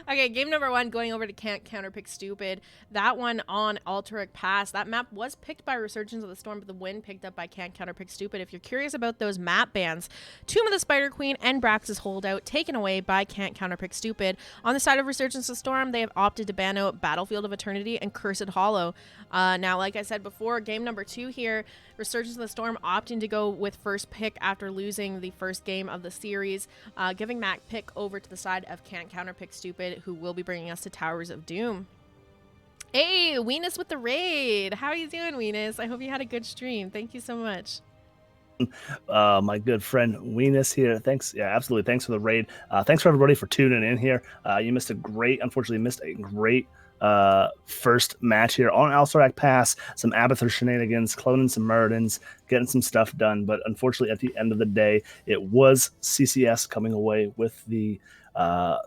Okay, game number 1, going over to Counterpick Stupid. That one on Alterac Pass. That map was picked by Resurgence of the Storm, but the win picked up by Counterpick Stupid. If you're curious about those map bans, Tomb of the Spider Queen and Brax's Holdout taken away by Counterpick Stupid. On the side of Resurgence of the Storm, they have opted to ban out Battlefield of Eternity and Cursed Hollow. Now, like I said before, game number 2 here, Resurgence of the Storm opting to go with first pick after losing the first game of the series, giving that pick over to the side of Counterpick Stupid, who will be bringing us to Towers of Doom. Hey, Weenus with the raid. How are you doing, Weenus? I hope you had a good stream. Thank you so much. My good friend Weenus here. Thanks. Yeah, absolutely. Thanks for the raid. Thanks for everybody for tuning in here. You unfortunately missed a great first match here on Alterac Pass. Some Abathur shenanigans, cloning some Muradins, getting some stuff done. But unfortunately, at the end of the day, it was CCS coming away with the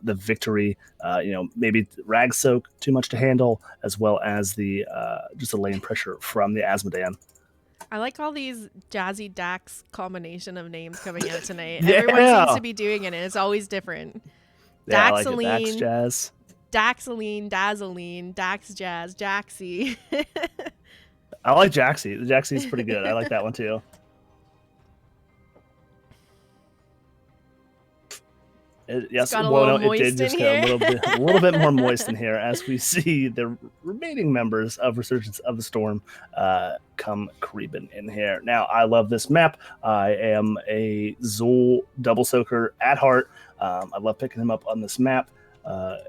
victory. Maybe Rag Soak too much to handle, as well as the just a lane pressure from the Asmodean. I like all these Jazzy Dax combination of names coming out tonight. Yeah. Everyone seems to be doing it, and it's always different. Yeah, Daxalene, I like it. Dax Jazz. Daxalene, Dazzalene, Dax Jazz, Jaxie. I like Jaxie. The Jaxie's pretty good. I like that one too. It did just get a little bit more moist in here as we see the remaining members of Resurgence of the Storm come creeping in here. Now, I love this map. I am a Zul double soaker at heart. I love picking him up on this map. I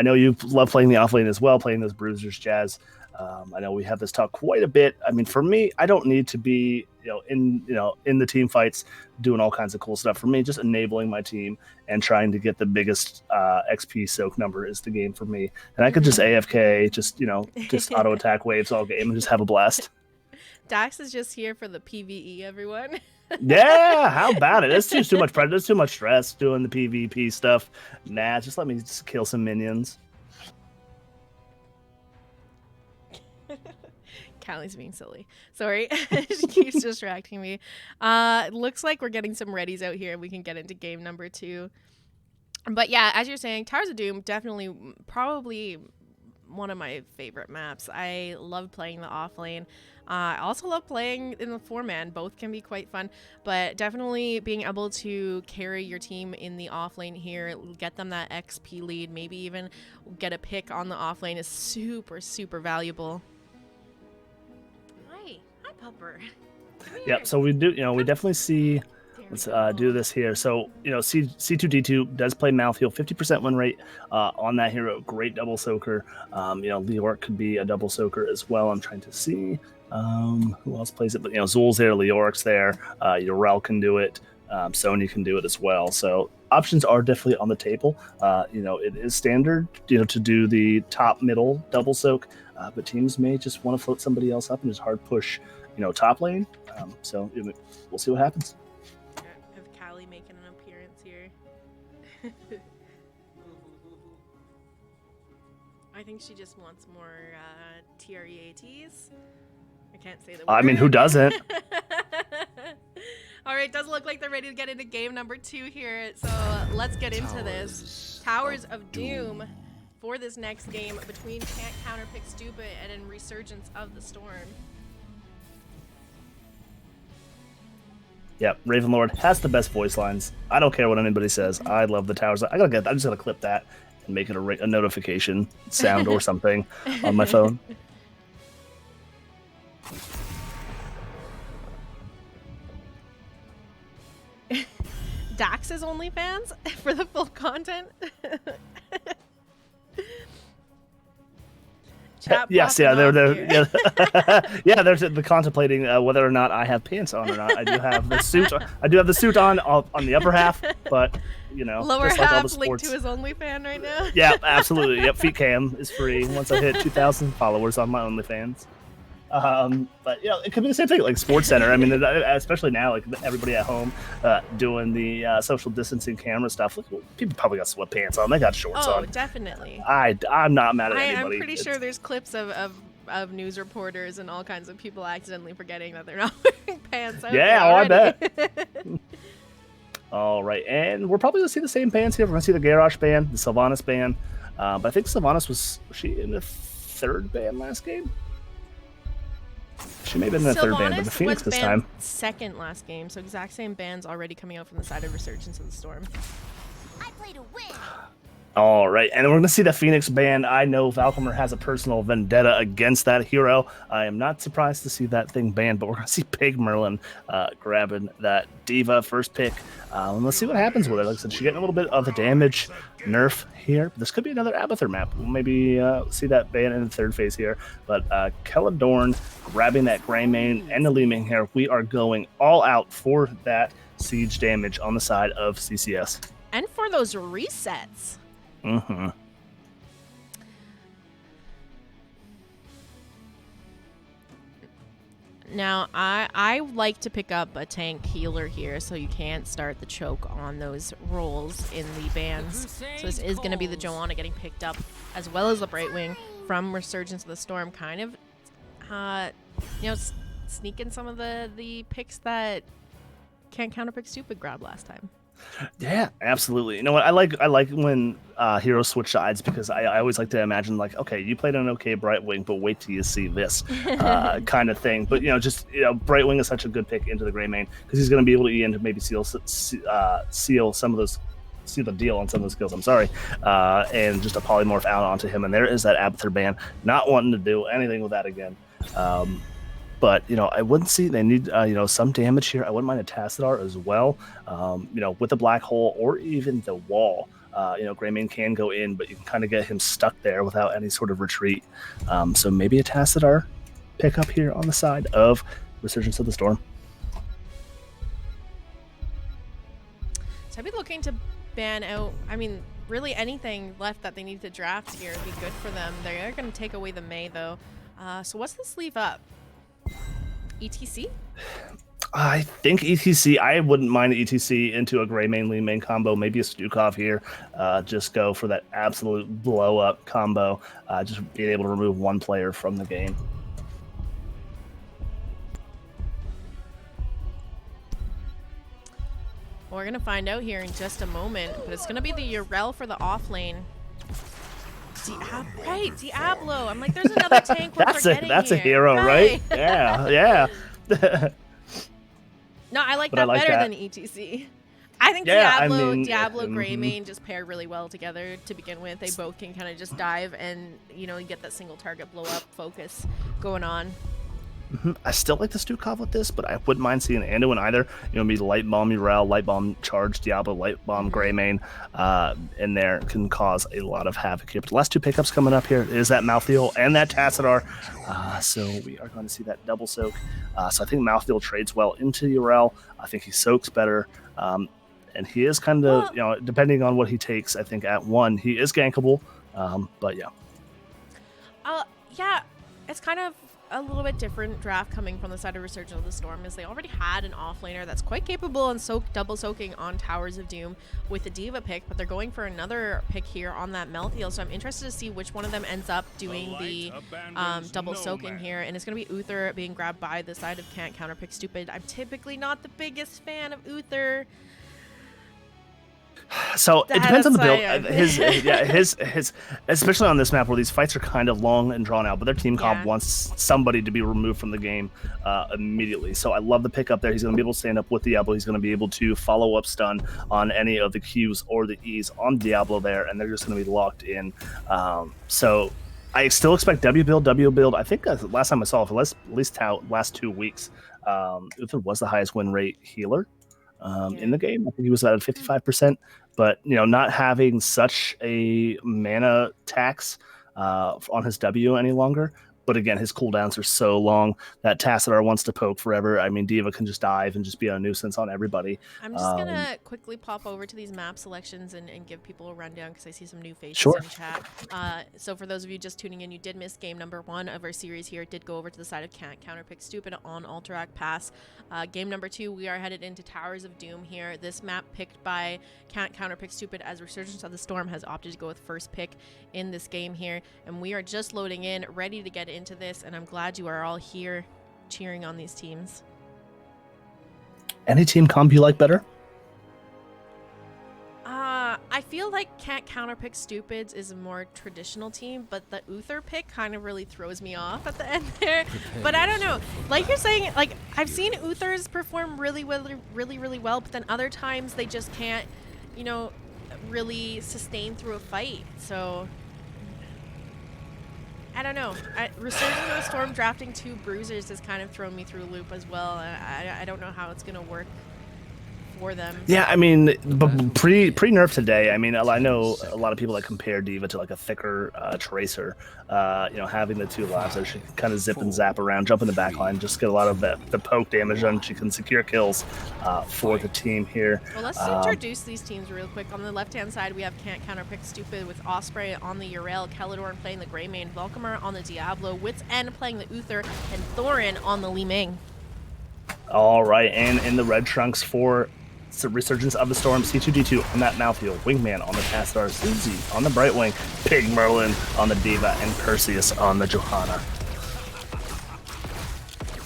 know you love playing the offlane as well, playing those bruisers, Jazz. I know we have this talk quite a bit. I mean, for me, I don't need to be, in the team fights, doing all kinds of cool stuff. For me, just enabling my team and trying to get the biggest XP soak number is the game for me. And I could just AFK, just auto attack waves all game and just have a blast. Dax is just here for the PvE, everyone. Yeah, how about it? It's too much pressure. There's too much stress doing the PvP stuff. Nah, just let me just kill some minions. Callie's being silly. Sorry. She keeps distracting me. Looks like we're getting some readies out here and we can get into game number 2. But yeah, as you're saying, Towers of Doom, definitely probably one of my favorite maps. I love playing the offlane. I also love playing in the 4-man. Both can be quite fun, but definitely being able to carry your team in the offlane here, get them that XP lead, maybe even get a pick on the offlane is super, super valuable. Hi, Pupper. Yep. So we do, we definitely see Let's do this here. So, C2D2 does play Malthael, 50% win rate on that hero. Great double soaker. Leoric could be a double soaker as well. I'm trying to see who else plays it. But, Zul's there, Leoric's there. Yorel can do it. Sony can do it as well. So options are definitely on the table. It is standard, to do the top middle double soak, but teams may just want to float somebody else up and just hard push, top lane. So we'll see what happens. Have Callie making an appearance here? I think she just wants more TREATs. I can't say the word. I mean, who doesn't? All right, does look like they're ready to get into game number 2 here. So let's get into this. Towers of Doom for this next game between Can't Counterpick Stupid and Resurgence of the Storm. Yep, Ravenlord has the best voice lines. I don't care what anybody says. I love the towers. I'm just gonna clip that and make it a notification sound or something on my phone. Dax's OnlyFans for the full content. Yes, yeah, they're yeah, they're contemplating whether or not I have pants on or not. I do have the suit. I do have the suit on the upper half, but lower just like half all the sports. linked to his OnlyFans right now. Yeah, absolutely. Yep, feet cam is free once I hit 2,000 followers on my OnlyFans. But it could be the same thing, like Sports Center. I mean, especially now, like everybody at home doing the social distancing camera stuff. Look, people probably got sweatpants on. They got shorts on. Oh, definitely. I'm not mad at anybody. I'm pretty sure there's clips of news reporters and all kinds of people accidentally forgetting that they're not wearing pants. I bet. All right, and we're probably gonna see the same bands here. We're gonna see the Garrosh band, the Sylvanas band. But I think Sylvanas was she in the 3rd band last game? She may have been in the 3rd band, but the Phoenix this time. 2nd last game, so exact same bands already coming out from the side of Resurgence of the Storm. I play to win. All right, and we're going to see the Phoenix band. I know Valcomer has a personal vendetta against that hero. I am not surprised to see that thing banned, but we're going to see Pig Merlin grabbing that Diva first pick. And let's see what happens with it. Like I said, she's getting a little bit of the damage nerf here. This could be another Abathur map. We'll maybe see that ban in the 3rd phase here. But Kelladorn grabbing that Greymane and the Leeming here. We are going all out for that siege damage on the side of CCS. And for those resets. Mm-hmm. Now, I like to pick up a tank healer here so you can't start the choke on those rolls in the bans. So this is going to be the Joanna getting picked up, as well as the Brightwing from Resurgence of the Storm, kind of, sneaking some of the picks that Can't Counterpick Stupid grabbed last time. Yeah, absolutely. You know what? I like when heroes switch sides, because I always like to imagine, like, okay, you played an okay Brightwing, but wait till you see this kind of thing. But Brightwing is such a good pick into the Greymane, because he's going to be able to to maybe seal some of those. Seal the deal on some of those skills. I'm sorry, and just a polymorph out onto him. And there is that Abathur ban, not wanting to do anything with that again. But, I wouldn't see they need, some damage here. I wouldn't mind a Tassadar as well, with the Black Hole or even the wall. Greymane can go in, but you can kind of get him stuck there without any sort of retreat. So maybe a Tassadar pick up here on the side of Resurgence of the Storm. So I'd be looking to ban out, really anything left that they need to draft here would be good for them. They are going to take away the Mei, though. So what's the sleeve up? ETC? I think ETC. I wouldn't mind ETC into a Greymane lean main combo. Maybe a Stukov here. Just go for that absolute blow up combo. Just being able to remove one player from the game. Well, we're gonna find out here in just a moment, but it's gonna be the Yorel for the off lane. Diablo. I'm like, there's another tank we're forgetting that's here. A hero, right? Yeah. No, I like that better than ETC. I think Diablo, Greymane just pair really well together to begin with. They both can kind of just dive and, get that single target blow up focus going on. I still like the Stukov with this, but I wouldn't mind seeing Ando in either. Maybe Light Bomb Urel, Light Bomb Charge Diablo, Light Bomb Greymane in there can cause a lot of havoc here. But the last 2 pickups coming up here is that Malthael and that Tassadar. So we are going to see that double soak. So I think Malthael trades well into Urel. I think he soaks better. And he is kind of, depending on what he takes, I think at 1, he is gankable. But yeah. Yeah, it's kind of a little bit different draft coming from the side of Resurgence of the Storm, is they already had an offlaner that's quite capable and double soaking on Towers of Doom with the D.Va pick, but they're going for another pick here on that Melthiel, so I'm interested to see which one of them ends up doing the double soaking here, and it's going to be Uther being grabbed by the side of Can't Counterpick Stupid. I'm typically not the biggest fan of Uther. So it depends on the build. His, especially on this map where these fights are kind of long and drawn out, but their team comp wants somebody to be removed from the game immediately. So I love the pick up there. He's going to be able to stand up with Diablo. He's going to be able to follow up stun on any of the Qs or the Es on Diablo there, and they're just going to be locked in. So I still expect W build. I think last time I saw it, for at least last 2 weeks, Uther was the highest win rate healer in the game. I think he was at 55%, but not having such a mana tax on his W any longer. But again, his cooldowns are so long that Tassadar wants to poke forever. I mean, D.Va can just dive and just be a nuisance on everybody. I'm just going to quickly pop over to these map selections and give people a rundown because I see some new faces in chat. So for those of you just tuning in, you did miss game number 1 of our series here. It did go over to the side of Can't Counterpick Stupid on Alterac Pass. Game number 2, we are headed into Towers of Doom here. This map picked by Can't Counterpick Stupid as Resurgence of the Storm has opted to go with first pick in this game here. And we are just loading in, ready to get into this, and I'm glad you are all here cheering on these teams. Any team comp you like better? I feel like Can't Counterpick Stupids is a more traditional team, but the Uther pick kind of really throws me off at the end there. But I don't know. Like you're saying, like I've seen Uthers perform really well, but then other times they just can't, really sustain through a fight. So I don't know. Resurgence of the Storm drafting 2 bruisers has kind of thrown me through a loop as well. I don't know how it's going to work for them. Yeah, I mean, but pre-nerf today, I mean, I know a lot of people that compare D.Va to like a thicker Tracer. Having the 2 lives that she can kind of zip and zap around, jump in the back line, just get a lot of the poke damage done. She can secure kills for the team here. Well, let's introduce these teams real quick. On the left-hand side, we have Can't Counterpick Stupid with Osprey on the Urel, Caledorn playing the Greymane, Velkamar on the Diablo, Wits End playing the Uther, and Thorin on the Li Ming. All right, and in the red trunks for Resurgence of the Storm, C2D2 on that Malthael, Wingman on the Tassadar, Susie on the Brightwing, Pig Merlin on the D.Va, and Perseus on the Johanna.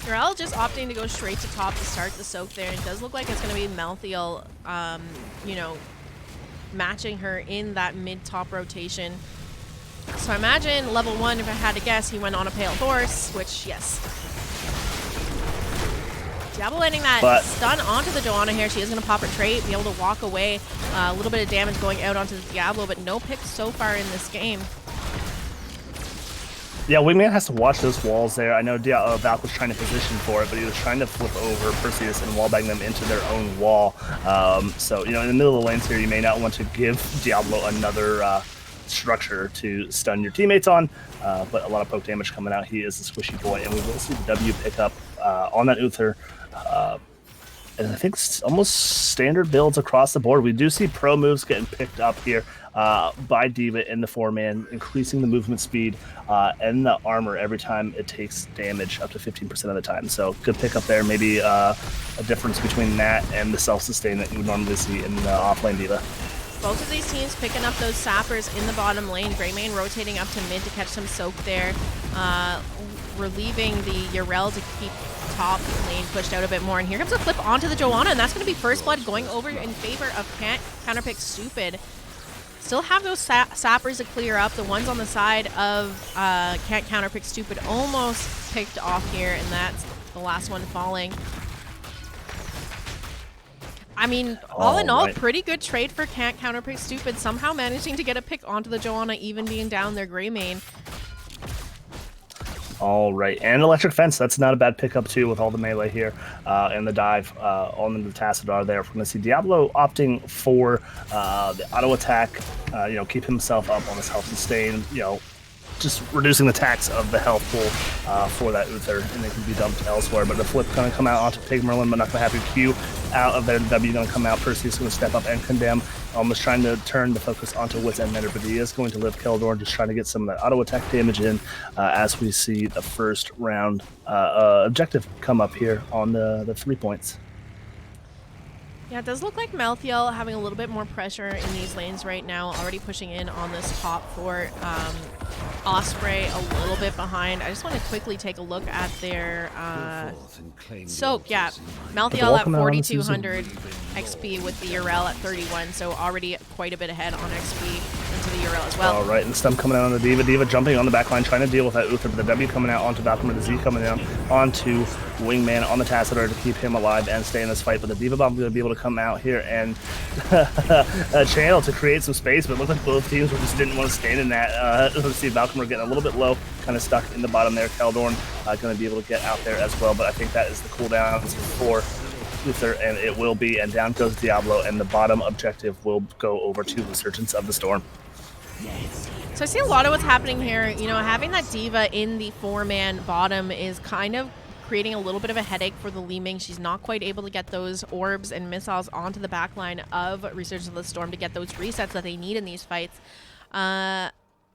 Urel just opting to go straight to top to start the soak there. It does look like it's going to be Malthael, matching her in that mid-top rotation. So I imagine level 1, if I had to guess, he went on a Pale Horse, which, yes. Diablo landing that stun onto the Johanna here. She is going to pop her trait, be able to walk away. A little bit of damage going out onto the Diablo, but no picks so far in this game. Yeah, Wingman has to watch those walls there. I know Valk was trying to position for it, but he was trying to flip over Perseus and wallbang them into their own wall. So, in the middle of the lanes here, you may not want to give Diablo another structure to stun your teammates on, but a lot of poke damage coming out. He is a squishy boy, and we will see the W pick up on that Uther. And I think it's almost standard builds across the board. We do see pro moves getting picked up here by D.Va in the 4-man, increasing the movement speed and the armor every time it takes damage up to 15% of the time. So good pick up there. Maybe a difference between that and the self-sustain that you would normally see in the offlane D.Va. Both of these teams picking up those sappers in the bottom lane. Greymane rotating up to mid to catch some soak there. Relieving the Urel to keep top lane pushed out a bit more. And here comes a flip onto the Johanna, and that's going to be first blood going over in favor of Can't Counterpick Stupid. Still have those sappers to clear up. The ones on the side of Can't Counterpick Stupid almost picked off here, and that's the last one falling. I mean, all in all, pretty good trade for Can't Counterpick Stupid. Somehow managing to get a pick onto the Johanna, even being down their Greymane. All right, and electric fence. That's not a bad pickup too, with all the melee here and the dive on the Tassadar there. We're going to see Diablo opting for the auto attack. Keep himself up on his health sustain. Just reducing the tax of the health pool for that Uther, and they can be dumped elsewhere. But the flip going to come out onto Pig Merlin, but not going to have your Q out of there. The W going to come out. Perseus going to step up and condemn. Almost trying to turn the focus onto Wit's End Mender, but he is going to live Keldor, just trying to get some of that auto attack damage in as we see the first round objective come up here on the 3 points. Yeah, it does look like Malthael having a little bit more pressure in these lanes right now, already pushing in on this top fort. Osprey a little bit behind. I just want to quickly take a look at their soak. Yeah, Malthael at 4,200 XP with the Yrel at 31, so already quite a bit ahead on XP into the Yrel as well. All right, and the stump coming out on the Diva. Diva jumping on the back line, trying to deal with that Uther, but the W coming out onto Valkyrie, the Z coming down onto Wingman on the Tassadar to keep him alive and stay in this fight. But the Diva Bomb is going to be able to come out here and channel to create some space, but it looked like both teams just didn't want to stand in that. Let's see, Valkyrie getting a little bit low, kind of stuck in the bottom there. Keldorn going to be able to get out there as well, but I think that is the cooldowns for Uther, and it will be, and down goes Diablo, and the bottom objective will go over to Resurgence of the Storm. So I see a lot of what's happening here. Having that Diva in the 4-man bottom is kind of creating a little bit of a headache for the Li Ming. She's not quite able to get those orbs and missiles onto the back line of Resurgence of the Storm to get those resets that they need in these fights.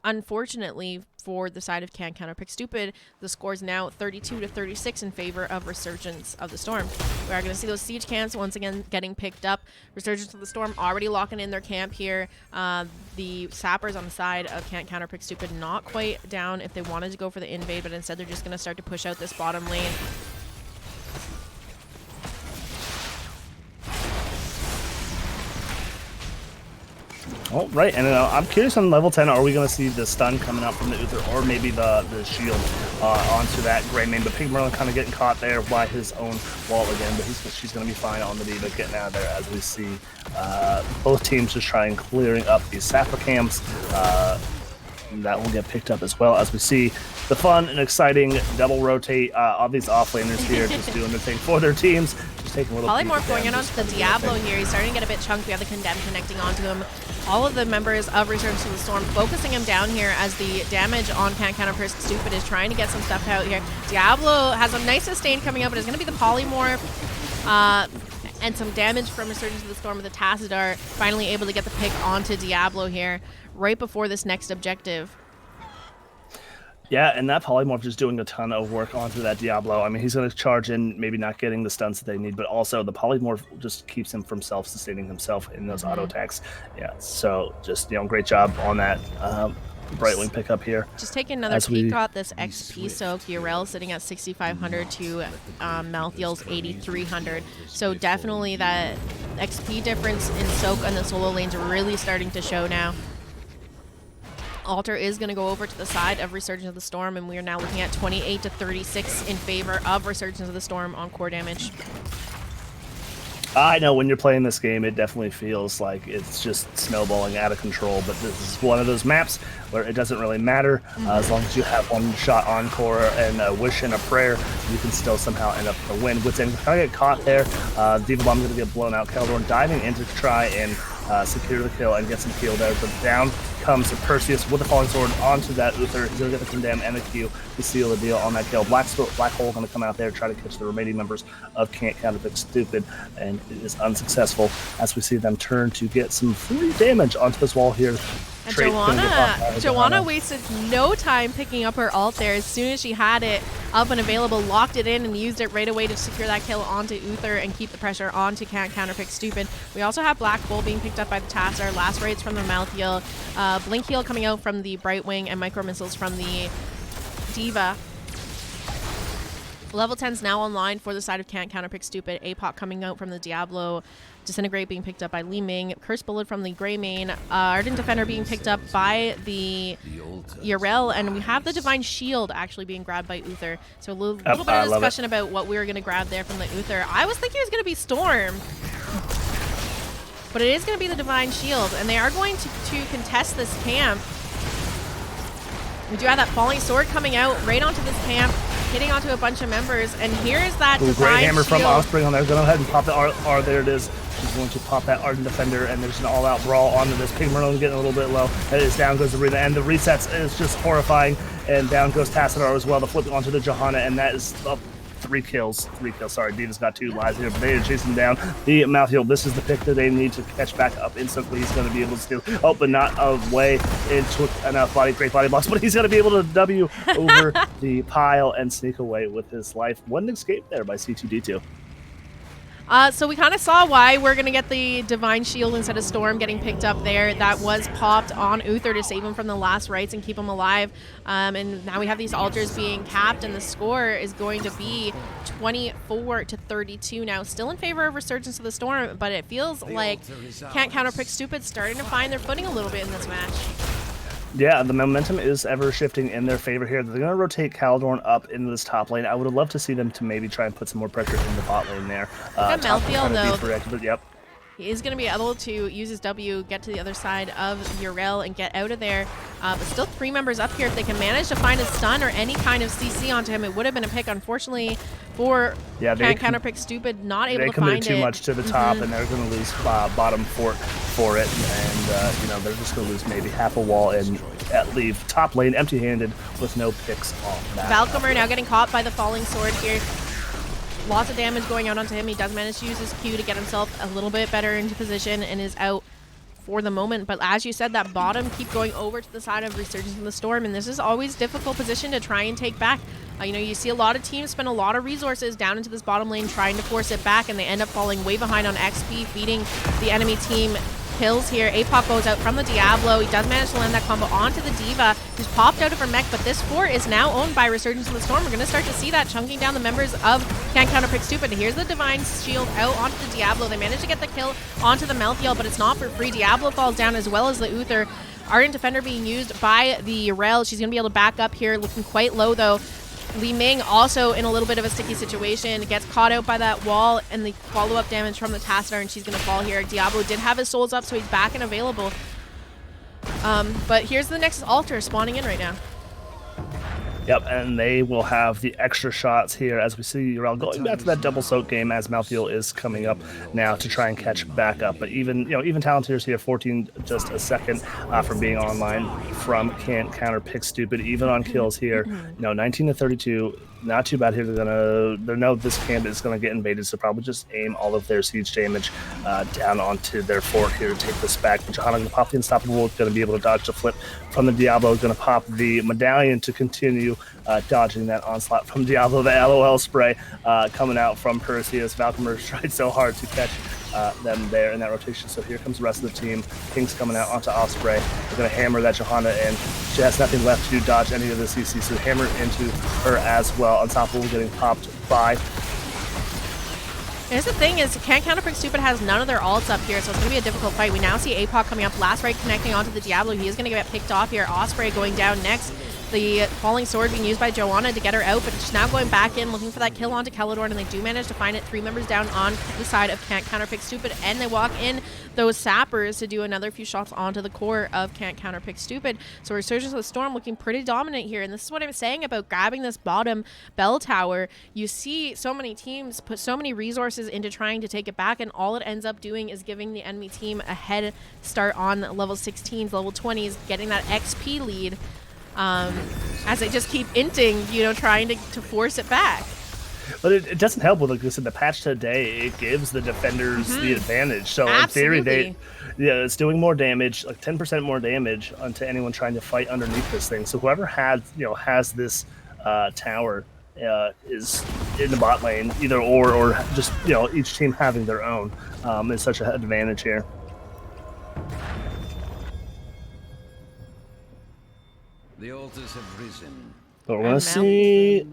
Unfortunately, for the side of Counterpick Stupid, the score is now 32-36 in favor of Resurgence of the Storm. We are going to see those siege camps once again getting picked up. Resurgence of the Storm already locking in their camp here. The sappers on the side of Counterpick Stupid not quite down if they wanted to go for the invade, but instead they're just going to start to push out this bottom lane. Oh, right, and I'm curious on level 10, are we going to see the stun coming out from the Uther, or maybe the shield onto that Grey Mane? But Pig Merlin kind of getting caught there by his own wall again, but she's going to be fine on the Diva, getting out of there as we see both teams just trying clearing up these sapper camps. That will get picked up as well as we see the fun and exciting double rotate of these offlaners here, just doing their thing for their teams. Just taking a little Polymorph going in onto the Diablo here. He's starting to get a bit chunky. We have the Condemn connecting onto him. All of the members of Resurgence of the Storm focusing him down here as the damage on Counterpick Stupid is trying to get some stuff out here. Diablo has a nice sustain coming up, but it's going to be the Polymorph. And some damage from Resurgence of the Storm with the Tassadar, finally able to get the pick onto Diablo here right before this next objective. Yeah, and that Polymorph just doing a ton of work onto that Diablo. I mean, he's going to charge in, maybe not getting the stuns that they need, but also the Polymorph just keeps him from self-sustaining himself in those auto attacks. Yeah, so just, great job on that Brightwing pickup here. Just taking another peek at this XP soak. Yrel sitting at 6,500 to Malthael's 8,300. So definitely that XP difference in soak on the solo lanes are really starting to show now. Alter is going to go over to the side of Resurgence of the Storm, and we are now looking at 28-36 in favor of Resurgence of the Storm on core damage. I know when you're playing this game, it definitely feels like it's just snowballing out of control, but this is one of those maps where it doesn't really matter. As long as you have one shot on core and a wish and a prayer, you can still somehow end up to win. Wit's End kind of get caught there. Diva Bomb's going to get blown out. Keldorn diving in to try and secure the kill and get some kill there, but down comes Perseus with the Falling Sword onto that Uther. He's going to get the Condemn and the Q to seal the deal on that kill. Black Hole going to come out there, try to catch the remaining members of Counterpick Stupid, and it is unsuccessful as we see them turn to get some free damage onto this wall here. And Joanna wasted no time picking up her ult there. As soon as she had it up and available, locked it in and used it right away to secure that kill onto Uther and keep the pressure onto Counterpick Stupid. We also have Black Bull being picked up by the Tassar, last rites from the Malthael, Blink Heal coming out from the Brightwing, and Micro Missiles from the Diva. Level 10's now online for the side of Counterpick Stupid. APOC coming out from the Diablo. Disintegrate being picked up by Li Ming. Curse Bullet from the Grey Mane. Ardent Defender being picked up by the Yrel. And we have the Divine Shield actually being grabbed by Uther. So a little bit of discussion about what we were going to grab there from the Uther. I was thinking it was going to be Storm. But it is going to be the Divine Shield. And they are going to contest this camp We do have that falling sword coming out right onto this camp, hitting onto a bunch of members, and here's that Ooh, divine great hammer from shield. Osprey on there. Go ahead and pop the R. There it is. She's going to pop that Ardent Defender, and there's an all-out brawl onto this. Pig Merlin getting a little bit low. That is down goes the Rita, and the resets is just horrifying. And down goes Tassadar as well. The flip onto the Johanna, and that is up. 3 kills. Sorry, Diva's got 2 lives here, but they are chasing down the Mouthfeel. This is the pick that they need to catch back up instantly. He's going to be able to steal. Oh, but not away into enough great body blocks, but he's going to be able to W over the pile and sneak away with his life. One escape there by C2D2. So we kind of saw why we're going to get the Divine Shield instead of Storm getting picked up there. That was popped on Uther to save him from the last rites and keep him alive. And now we have these altars being capped, and the score is going to be 24-32 now. Still in favor of Resurgence of the Storm, but it feels like Can't Counterpick Stupid starting to find their footing a little bit in this match. Yeah, the momentum is ever shifting in their favor here. They're going to rotate Caldorn up into this top lane. I would have loved to see them to maybe try and put some more pressure in the bot lane there. Malthael, though, yep. he is going to be able to use his W, get to the other side of Yrel, and get out of there. But still 3 members up here. If they can manage to find a stun or any kind of CC onto him, it would have been a pick. Unfortunately, for Can't Counterpick Stupid, not able to find it. They committed too much to the top, and they're going to lose bottom fort for it. And, you know, they're just going to lose maybe half a wall and leave top lane empty-handed with no picks off that. Valcomer now getting caught by the falling sword here. Lots of damage going out onto him. He does manage to use his Q to get himself a little bit better into position and is out for the moment. But as you said, that bottom keep going over to the side of Resurgence in the Storm, and this is always a difficult position to try and take back. You know, you see a lot of teams spend a lot of resources down into this bottom lane trying to force it back, and they end up falling way behind on XP, feeding the enemy team kills here. APOC goes out from the Diablo. He does manage to land that combo onto the Diva, who's popped out of her mech, but this fort is now owned by Resurgence of the Storm. We're going to start to see that chunking down the members of Can't Counterpick Stupid. Here's the Divine Shield out onto the Diablo. They manage to get the kill onto the Malthael, but it's not for free. Diablo falls down as well as the Uther. Ardent Defender being used by the Rel. She's going to be able to back up here, looking quite low though. Li Ming also in a little bit of a sticky situation, gets caught out by that wall and the follow-up damage from the Tassadar, and she's going to fall here. Diablo did have his souls up, so he's back and available. But here's the next altar spawning in right now. Yep, and they will have the extra shots here as we see Yrel going back to that double soak game as Malthael is coming up now to try and catch back up. But even Talonteer's here, 14 just a second from being online from Can't Counterpick Stupid. Even on kills here, 19-32. Not too bad here. They know this camp is gonna get invaded, so probably just aim all of their siege damage down onto their fort here to take this back. But Johanna gonna pop the Unstoppable, gonna be able to dodge the flip from the Diablo, gonna pop the Medallion to continue dodging that onslaught from Diablo. The LOL spray coming out from Perseus. Valcomer tried so hard to catch them there in that rotation. So here comes the rest of the team. King's coming out onto Osprey. They're going to hammer that Johanna in. She has nothing left to dodge any of the CC, so hammer into her as well. Unstoppable getting popped by. Here's the thing is, Can't Counterpick Stupid has none of their ults up here, so it's going to be a difficult fight. We now see APOC coming up, last right connecting onto the Diablo. He is going to get picked off here. Osprey going down next. The falling sword being used by Johanna to get her out, but she's now going back in, looking for that kill onto Caledorn, and they do manage to find it. 3 members down on the side of Can't Counterpick Stupid, and they walk in those sappers to do another few shots onto the core of Can't Counterpick Stupid. So Resurgence of the Storm looking pretty dominant here, and this is what I'm saying about grabbing this bottom bell tower. You see so many teams put so many resources into trying to take it back, and all it ends up doing is giving the enemy team a head start on level 16s, level 20s, getting that XP lead. As they just keep inting, trying to force it back. But it doesn't help with, like I said, the patch today. It gives the defenders the advantage. So Absolutely. in theory, it's doing more damage, like 10% more damage onto anyone trying to fight underneath this thing. So whoever has this tower is in the bot lane, either or just each team having their own is such an advantage here. The altars have risen. But we're going to see,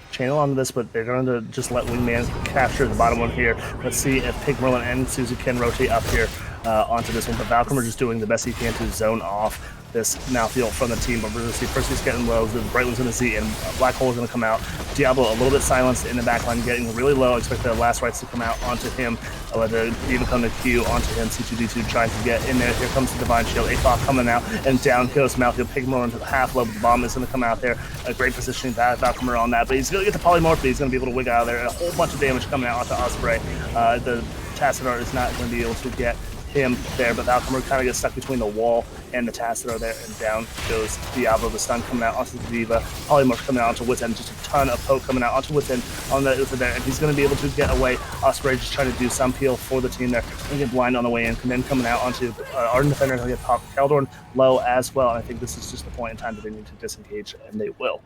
channel onto this, but they're going to just let Wingman capture the bottom one here. Let's see if Pig Merlin and Susie can rotate up here onto this one. But Valkymer just doing the best he can to zone off this Malthael from the team. But we're going to see Percy's getting low, the Bright One's going to see, and Black Hole is going to come out. Diablo a little bit silenced in the backline, getting really low. Expect the last rights to come out onto him. Let the even come to Q onto him. C2D2 trying to get in there. Here comes the Divine Shield. AFOC coming out, and down goes Malthael. Pigmore into the half low. The bomb is going to come out there. A great positioning by Valkymer on that, but he's going to get the polymorph, but he's going to be able to wig out of there. A whole bunch of damage coming out onto Osprey. The Tassadar is not going to be able to get him there, but Valkymer kind of gets stuck between the wall and the Tassadar there, and down goes Diablo. The stun coming out onto the Diva, polymorph coming out onto Wit's End, just a ton of poke coming out onto Wit's End on the there, and he's going to be able to get away. Osprey just trying to do some peel for the team there, and get blind on the way in, and then coming out onto Ardent Defender, he'll get popped. Keldorn low as well, and I think this is just the point in time that they need to disengage, and they will.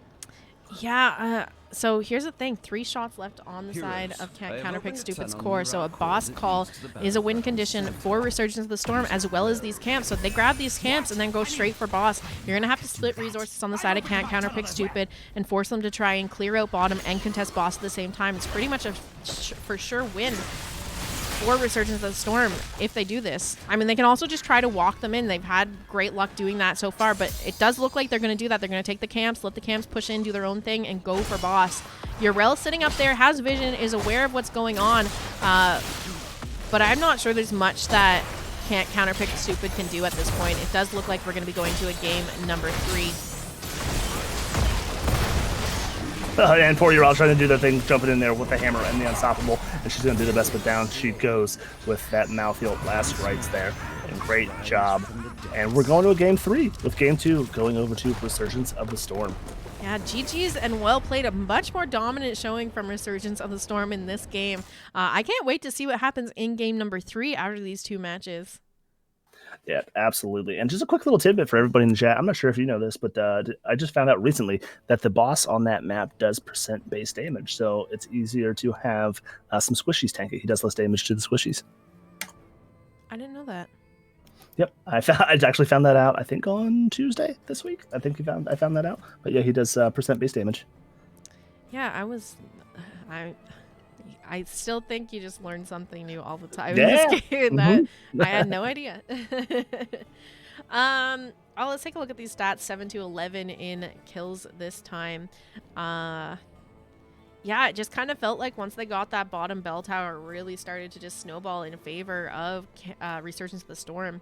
Yeah, so here's the thing. 3 shots left on the side of Counterpick Stupid's core. So a boss call is a win condition for Resurgence of the Storm, as well as these camps. So they grab these camps and then go straight for boss. You're going to have to split resources on the side of Counterpick Stupid and force them to try and clear out bottom and contest boss at the same time. It's pretty much a for sure win for Resurgence of the Storm if they do this. I mean, they can also just try to walk them in. They've had great luck doing that so far, but it does look like they're going to do that. They're going to take the camps, let the camps push in, do their own thing, and go for boss. Yrel sitting up there, has vision, is aware of what's going on, but I'm not sure there's much that Counterpick Stupid can do at this point. It does look like we're going to be going to a game number 3. And poor Yrel trying to do their thing, jumping in there with the hammer and the unstoppable, and she's going to do the best, but down she goes with that Malthael last rights there. And great job. And we're going to a game 3, with game 2 going over to Resurgence of the Storm. Yeah, GG's and well played. A much more dominant showing from Resurgence of the Storm in this game. I can't wait to see what happens in game number 3 after these 2 matches. Yeah, absolutely. And just a quick little tidbit for everybody in the chat. I'm not sure if you know this, but I just found out recently that the boss on that map does % base damage. So it's easier to have some squishies tank it. He does less damage to the squishies. I didn't know that. Yep, I actually found that out, I think, on Tuesday this week. I found that out. But yeah, he does % base damage. Yeah, I still think you just learn something new all the time Yeah. in this game. That I had no idea. Let's take a look at these stats. 7 to 11 in kills this time. Yeah, it just kind of felt like once they got that bottom bell tower, it really started to just snowball in favor of Resurgence of the Storm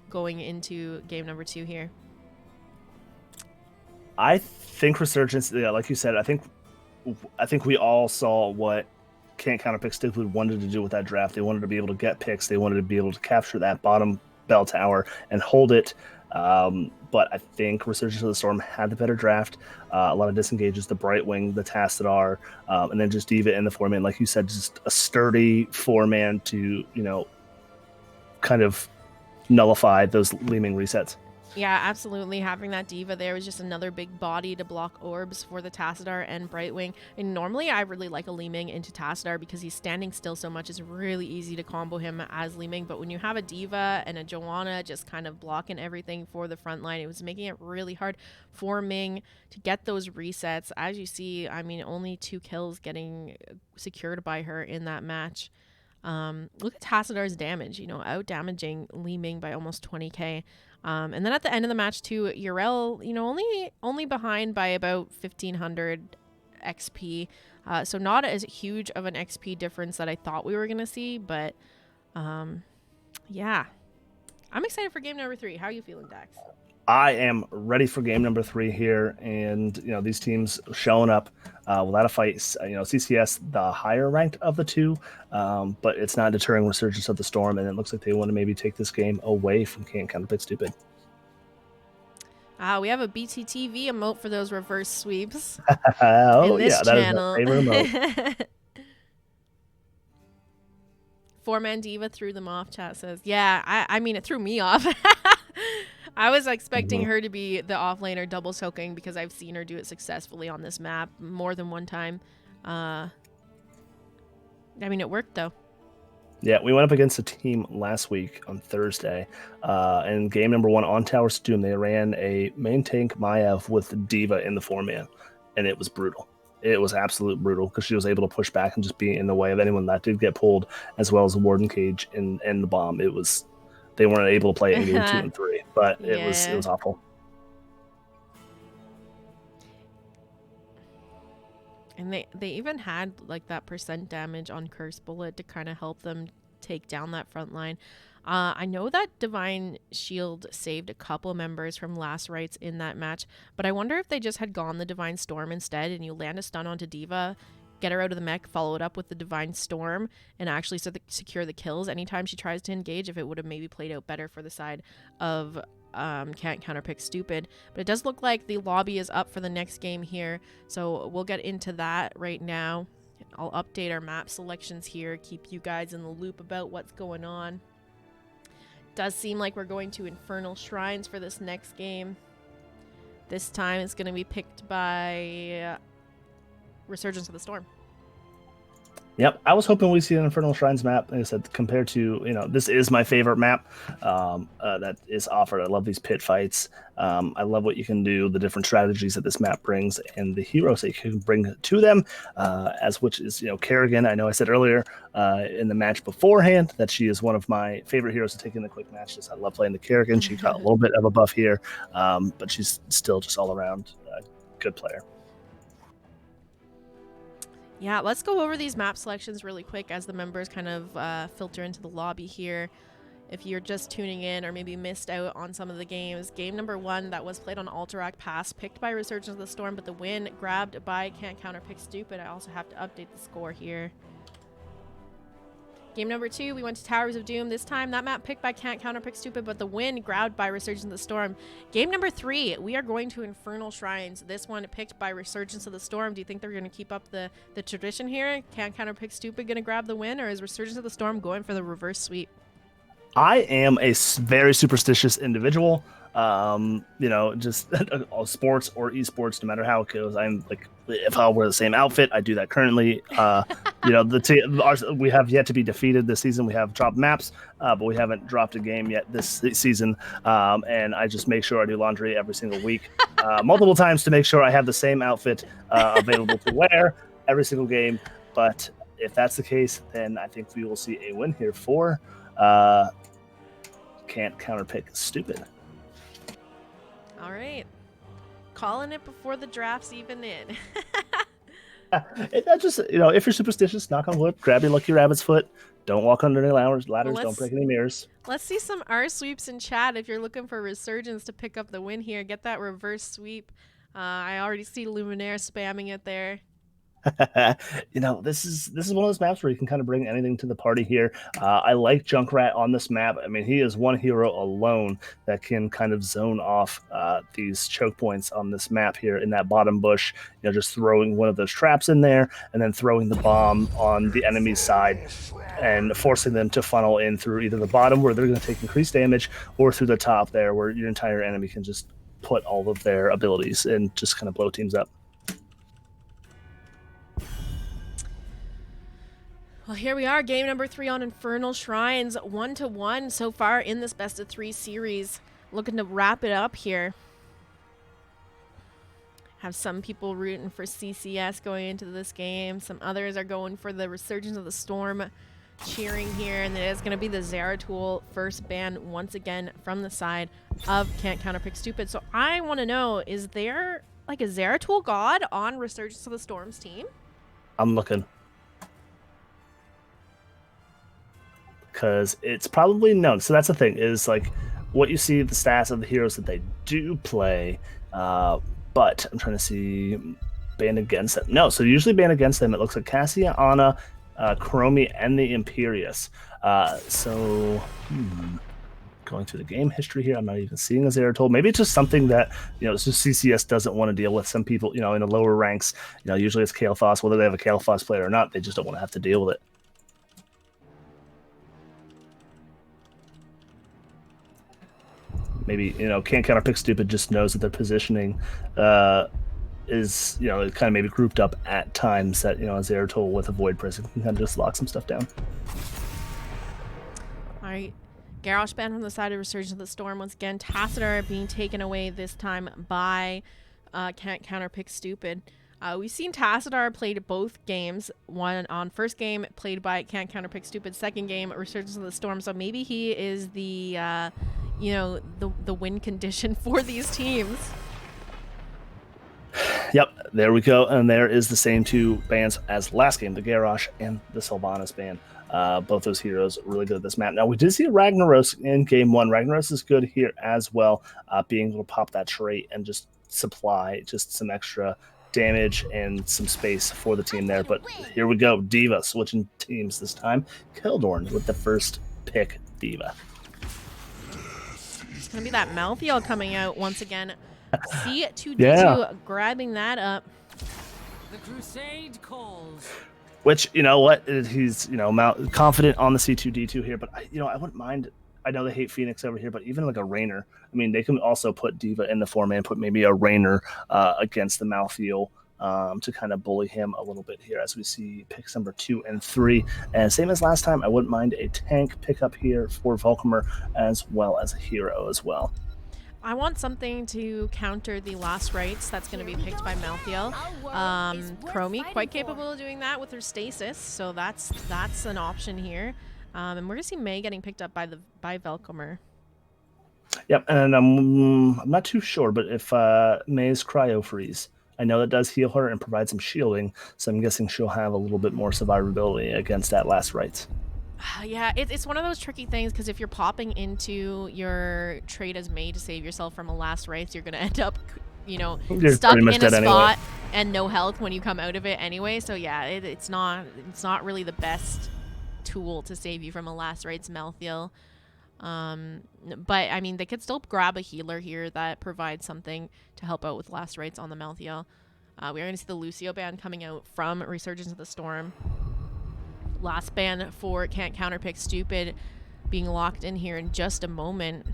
going into game number 2 here. I think Resurgence, yeah, like you said, I think we all saw what Counterpick Stupid wanted to do with that draft. They wanted to be able to get picks. They wanted to be able to capture that bottom bell tower and hold it. But I think Resurgence of the Storm had the better draft. A lot of disengages, the Brightwing, the Tassadar, and then just Diva in the 4-man. Like you said, just a sturdy 4-man to, kind of nullify those Leeming resets. Yeah, absolutely. Having that Diva there was just another big body to block orbs for the Tassadar and Brightwing. And normally I really like a Leeming into Tassadar because he's standing still so much. It's really easy to combo him as Leeming. But when you have a Diva and a Joanna just kind of blocking everything for the front line, it was making it really hard for Ming to get those resets. As you see, I mean, only 2 kills getting secured by her in that match. Look at Tassadar's damage, out damaging Leeming by almost 20k. And then at the end of the match too, Yrel, only behind by about 1500 XP. So not as huge of an XP difference that I thought we were going to see, but yeah. I'm excited for game number 3. How are you feeling, Dax? I am ready for game number 3 here, and these teams showing up without a fight. CCS the higher ranked of the 2, but it's not deterring Resurgence of the Storm, and it looks like they want to maybe take this game away from Counterpick Stupid. We have a BTTV emote for those reverse sweeps Oh in this yeah, that channel. is my favorite emote. 4-man Diva threw them off, chat says. Yeah, I mean, it threw me off. I was expecting her to be the offlaner double soaking because I've seen her do it successfully on this map more than one time. I mean, it worked though. Yeah, we went up against a team last week on Thursday, and game number 1 on Towers Doom, they ran a main tank Maiev with Diva in the 4-man, and it was brutal. It was absolute brutal because she was able to push back and just be in the way of anyone that did get pulled, as well as the Warden Cage and the bomb. It was they weren't able to play in game 2 and 3, but it Yeah. was awful. And they even had like that % damage on Curse Bullet to kind of help them take down that front line. I know that Divine Shield saved a couple members from last rites in that match, but I wonder if they just had gone the Divine Storm instead, and you land a stun onto D.Va, get her out of the mech, follow it up with the Divine Storm, and actually secure the kills anytime she tries to engage, if it would have maybe played out better for the side of Can't Counterpick Stupid. But it does look like the lobby is up for the next game here, so we'll get into that right now. I'll update our map selections here, keep you guys in the loop about what's going on. Does seem like we're going to Infernal Shrines for this next game. This time it's going to be picked by Resurgence of the Storm. Yep, I was hoping we'd see an Infernal Shrines map. Like I said, compared to, this is my favorite map that is offered. I love these pit fights. I love what you can do, the different strategies that this map brings, and the heroes that you can bring to them, as which is, Kerrigan. I know I said earlier in the match beforehand that she is one of my favorite heroes to take in the quick matches. I love playing the Kerrigan. She got a little bit of a buff here, but she's still just all around good player. Yeah, let's go over these map selections really quick as the members kind of filter into the lobby here. If you're just tuning in or maybe missed out on some of the games, game number 1 that was played on Alterac Pass, picked by Resurgence of the Storm, but the win grabbed by Can't Counterpick Stupid. I also have to update the score here. Game number 2, we went to Towers of Doom. This time, that map picked by Can't Counterpick Stupid, but the win grabbed by Resurgence of the Storm. Game number 3, we are going to Infernal Shrines. This one picked by Resurgence of the Storm. Do you think they're going to keep up the tradition here? Can't Counterpick Stupid going to grab the win, or is Resurgence of the Storm going for the reverse sweep? I am a very superstitious individual. Just sports or esports, no matter how it goes. I'm like, if I wear the same outfit, I do that currently. We have yet to be defeated this season. We have dropped maps, but we haven't dropped a game yet this season. And I just make sure I do laundry every single week, multiple times, to make sure I have the same outfit available to wear every single game. But if that's the case, then I think we will see a win here for Can't Counterpick Stupid. All right. Calling it before the draft's even in. If you're superstitious, knock on wood, grab your lucky rabbit's foot. Don't walk under any ladders. Don't break any mirrors. Let's see some R sweeps in chat if you're looking for Resurgence to pick up the win here. Get that reverse sweep. I already see Luminaire spamming it there. This is one of those maps where you can kind of bring anything to the party here. I like Junkrat on this map. I mean, he is one hero alone that can kind of zone off these choke points on this map here in that bottom bush. Just throwing one of those traps in there and then throwing the bomb on the enemy's side and forcing them to funnel in through either the bottom, where they're going to take increased damage, or through the top there, where your entire enemy can just put all of their abilities and just kind of blow teams up. Well, here we are, game number 3 on Infernal Shrines, 1-1 so far in this best of 3 series. Looking to wrap it up here. Have some people rooting for CCS going into this game. Some others are going for the Resurgence of the Storm, cheering here. And it is going to be the Zeratul first ban once again from the side of Can't Counterpick Stupid. So I want to know, is there like a Zeratul god on Resurgence of the Storm's team? I'm looking. Because it's probably known. So that's the thing, is like what you see the stats of the heroes that they do play. But I'm trying to see banned against them. No, so usually banned against them. It looks like Cassia, Ana, Chromie, and the Imperious. Going through the game history here, I'm not even seeing a Zeratul. Maybe it's just something that CCS doesn't want to deal with. Some people, in the lower ranks, usually it's Kael'thas. Whether they have a Kael'thas player or not, they just don't want to have to deal with it. Maybe, Can't Counterpick Stupid just knows that their positioning is, kind of maybe grouped up at times that, a Zeratul with a Void Prison can kind of just lock some stuff down. All right. Garrosh ban from the side of Resurgence of the Storm. Once again, Tassadar being taken away this time by Can't Counterpick Stupid. We've seen Tassadar played both games. One on first game played by Can't Counterpick Stupid. Second game, Resurgence of the Storm. So maybe he is the, the win condition for these teams. Yep, there we go. And there is the same two bands as last game, the Garrosh and the Sylvanas band. Both those heroes really good at this map. Now, we did see Ragnaros in game one. Ragnaros is good here as well, being able to pop that trait and just supply just some extra damage and some space for the team there. But here we go. D.Va switching teams this time. Keldorn with the first pick, D.Va. It's going to be that Malthael coming out once again. C2D2 grabbing that up. The crusade calls. Which, you know what, he's, confident on the C2D2 here, but, I wouldn't mind. I know they hate Phoenix over here, but even like a Rainer, I mean, they can also put D.Va in the 4-man, put maybe a Rainer against the Malthael to kind of bully him a little bit here as we see picks number 2 and 3. And same as last time, I wouldn't mind a tank pickup here for Volkmer as well as a hero as well. I want something to counter the last rites that's going to be picked by Malthael. Chromie, quite capable of doing that with her stasis, so that's an option here. And we're going to see May getting picked up by Velcomer. Yep, and I'm not too sure, but if May's Cryo Freeze, I know that does heal her and provide some shielding, so I'm guessing she'll have a little bit more survivability against that last rites. Yeah, it's one of those tricky things because if you're popping into your trade as May to save yourself from a last rites, you're going to end up, stuck in a spot and no health when you come out of it anyway. So yeah, it's not really the best tool to save you from a last rites Malthael. But I mean, they could still grab a healer here that provides something to help out with last rites on the Malthael. We are going to see the Lucio band coming out from Resurgence of the Storm. Last ban for Can't Counterpick Stupid being locked in here in just a moment.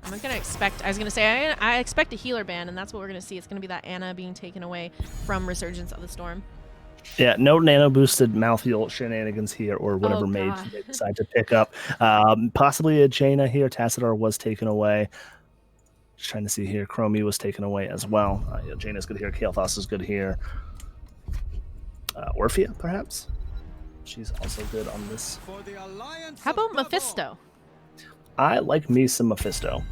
I expect a healer ban, and that's what we're going to see. It's going to be that Anna being taken away from Resurgence of the Storm. Yeah, no nano boosted Malthael shenanigans here or whatever mage they decide to pick up. Possibly a Jaina here. Tassadar was taken away. Just trying to see here. Chromie was taken away as well. Jaina's good here. Kael'thas is good here. Orphea, perhaps? She's also good on this. How about Mephisto? I like me some Mephisto.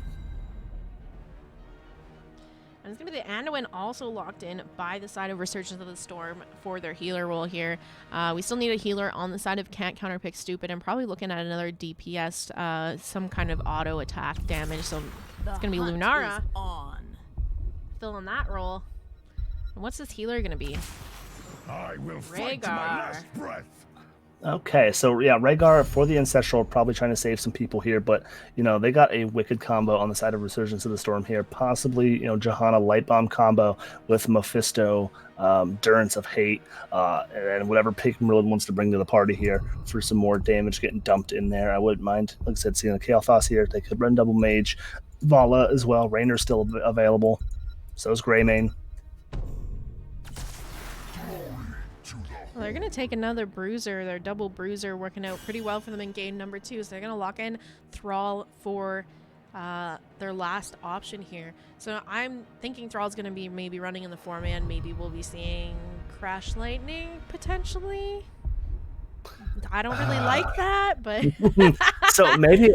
And it's going to be the Anduin also locked in by the side of Resurgence of the Storm for their healer role here. We still need a healer on the side of Can't Counterpick Stupid. I'm probably looking at another DPS, some kind of auto attack damage. So it's going to be Lunara filling that role. And what's this healer going to be? I will fight to my last breath. Okay, so yeah, Rhaegar for the Ancestral, probably trying to save some people here, but they got a wicked combo on the side of Resurgence of the Storm here. Possibly, Johanna Light Bomb combo with Mephisto, Durance of Hate, and whatever Pig Merlin wants to bring to the party here for some more damage getting dumped in there. I wouldn't mind, like I said, seeing a Kael'thas here. They could run double mage, Vala as well. Rainer's still available. So is Greymane. Well, they're going to take another bruiser, their double bruiser, working out pretty well for them in game number 2. So they're going to lock in Thrall for their last option here. So I'm thinking Thrall's going to be maybe running in the 4-man. Maybe we'll be seeing Crash Lightning, potentially. I don't really like that, but... So maybe,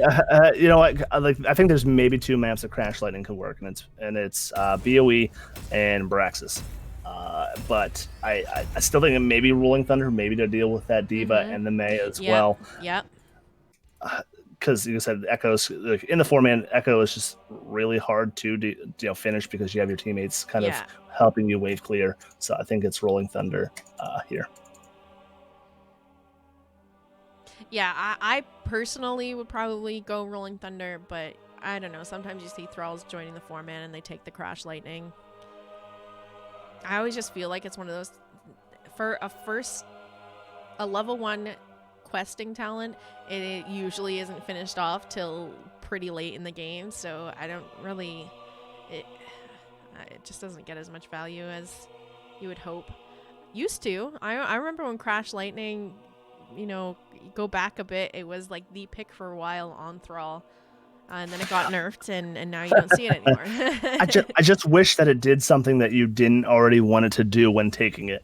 you know what, I think there's maybe 2 maps that Crash Lightning could work, and it's BOE and Braxis. But I still think it may be Rolling Thunder, maybe to deal with that D.Va and the May as well. Yep. Because you said Echo's in the 4-man. Echo is just really hard to finish because you have your teammates kind of helping you wave clear. So I think it's Rolling Thunder here. Yeah, I personally would probably go Rolling Thunder, but I don't know. Sometimes you see Thralls joining the 4-man and they take the Crash Lightning. I always just feel like it's one of those, for a level 1 questing talent, it usually isn't finished off till pretty late in the game, so I don't really, it just doesn't get as much value as you would hope. Used to. I remember when Crash Lightning, go back a bit, it was like the pick for a while on Thrall. And then it got nerfed, and now you don't see it anymore. I just wish that it did something that you didn't already want it to do when taking it.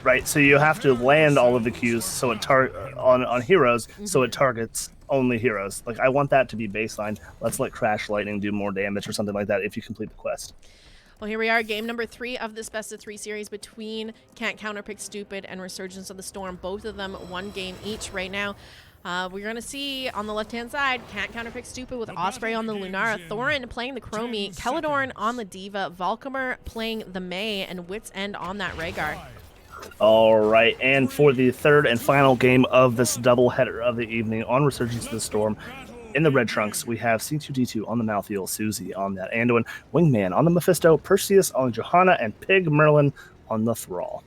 Right, so you have to land all of the Qs so it on heroes, so it targets only heroes. Like, I want that to be baseline. Let's let Crash Lightning do more damage or something like that if you complete the quest. Well, here we are, game number 3 of this best of 3 series between Can't Counterpick Stupid and Resurgence of the Storm. Both of them 1 game each right now. We're going to see on the left-hand side, Can't Counterpick Stupid with Osprey on the Lunara, Thorin playing the Chromie, Celadorn on the Diva, Valkymer playing the Mei, and Wit's End on that Rhaegar. All right, and for the third and final game of this doubleheader of the evening on Resurgence of the Storm, in the red trunks, we have C2D2 on the Malthael, Susie on that Anduin, Wingman on the Mephisto, Perseus on Johanna, and Pig Merlin on the Thrall.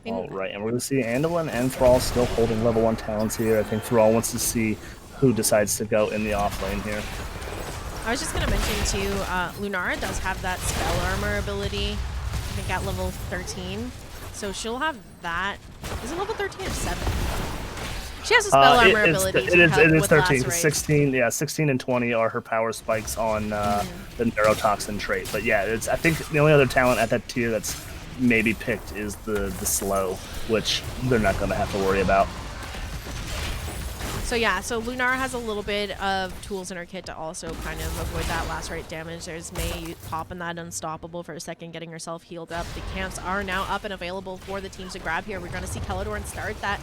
All right, and we're going to see Anduin and Thrall still holding level 1 talents here. I think Thrall wants to see who decides to go in the off lane here. I was just going to mention, too, Lunara does have that spell armor ability, I think at level 13. So she'll have that. Is it level 13 or 7? She has a spell armor ability. It is 13. 16, yeah, 16 and 20 are her power spikes on the neurotoxin trait. But yeah, I think the only other talent at that tier that's maybe picked is the slow, which they're not going to have to worry about. So yeah, so Lunara has a little bit of tools in her kit to also kind of avoid that last right damage. There's Mei popping that unstoppable for a second, getting herself healed up. The camps are now up and available for the teams to grab here. We're going to see Celadorn start that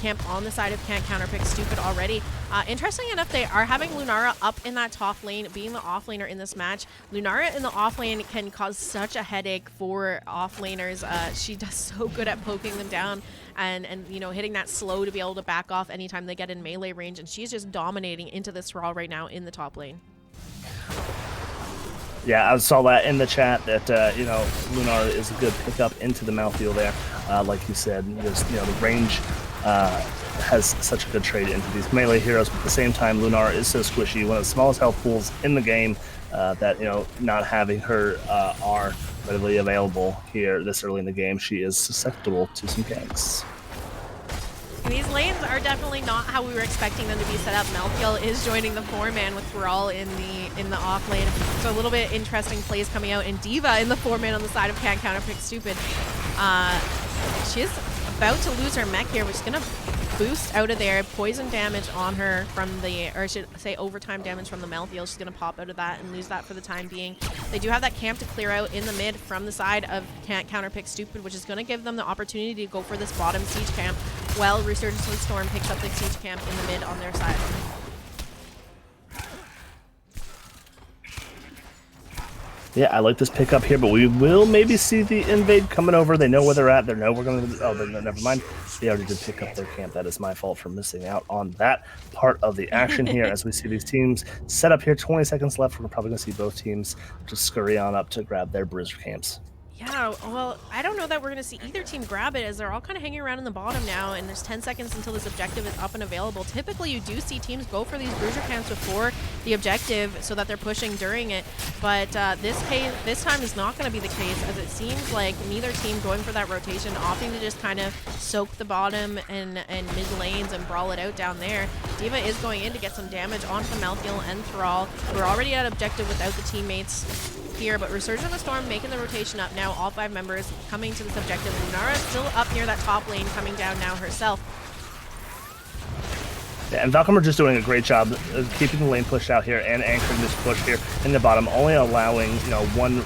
camp on the side of Can't Counterpick Stupid already. Interestingly enough, they are having Lunara up in that top lane, being the offlaner in this match. Lunara in the offlane can cause such a headache for offlaners. She does so good at poking them down and you know, hitting that slow to be able to back off anytime they get in melee range, and she's just dominating into this Thrall right now in the top lane. Yeah, I saw that in the chat that you know, Lunara is a good pickup into the Malthael there. Like you said, just, you know, the range has such a good trade into these melee heroes, but at the same time, Lunara is so squishy, one of the smallest health pools in the game, that, you know, not having her R readily available here this early in the game, she is susceptible to some ganks. These lanes are definitely not how we were expecting them to be set up. Malthael is joining the 4-man with Thrall in the off lane. So a little bit interesting plays coming out, and Diva in the 4-man on the side of Can't Counterpick Stupid. She is about to lose her mech here, which is going to boost out of there. Poison damage on her from the, or I should say overtime damage from the Malthael. She's going to pop out of that and lose that for the time being. They do have that camp to clear out in the mid from the side of Can't Counterpick Stupid, which is going to give them the opportunity to go for this bottom siege camp, while Resurgence of the Storm picks up the siege camp in the mid on their side. Yeah, I like this pickup here, but we will maybe see the invade coming over. They know where they're at. They know we're going to... Oh, never mind. They already did pick up their camp. That is my fault for missing out on that part of the action here as we see these teams set up here. 20 seconds left. We're probably going to see both teams just scurry on up to grab their bruiser camps. Yeah, well, I don't know that we're going to see either team grab it, as they're all kind of hanging around in the bottom now, and there's 10 seconds until this objective is up and available. Typically, you do see teams go for these bruiser camps before the objective so that they're pushing during it, but this time is not going to be the case, as it seems like neither team going for that rotation, opting to just kind of soak the bottom and mid lanes and brawl it out down there. Diva is going in to get some damage onto the Malthael and Thrall. We're already at objective without the teammates here, but Resurgence of the Storm making the rotation up now. All 5 members coming to this objective. Lunara still up near that top lane, coming down now herself. Yeah, and Valkymer just doing a great job of keeping the lane pushed out here and anchoring this push here in the bottom, only allowing, you know, one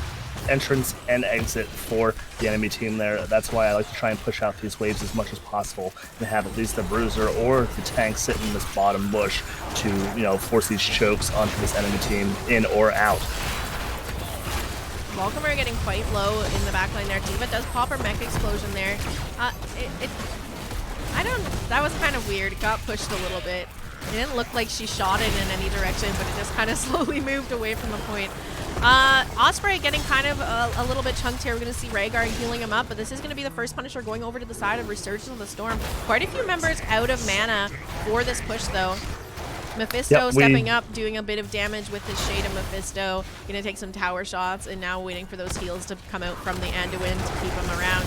entrance and exit for the enemy team there. That's why I like to try and push out these waves as much as possible and have at least the bruiser or the tank sit in this bottom bush to, you know, force these chokes onto this enemy team in or out. Valkymer getting quite low in the backline there. Diva does pop her mech explosion there. That was kind of weird. It got pushed a little bit. It didn't look like she shot it in any direction, but it just kind of slowly moved away from the point. Osprey getting kind of a little bit chunked here. We're going to see Rhaegar healing him up, but this is going to be the first Punisher going over to the side of Resurgence of the Storm. Quite a few members out of mana for this push, though. Mephisto stepping up, doing a bit of damage with his Shade of Mephisto. Going to take some tower shots, and now waiting for those heals to come out from the Anduin to keep him around.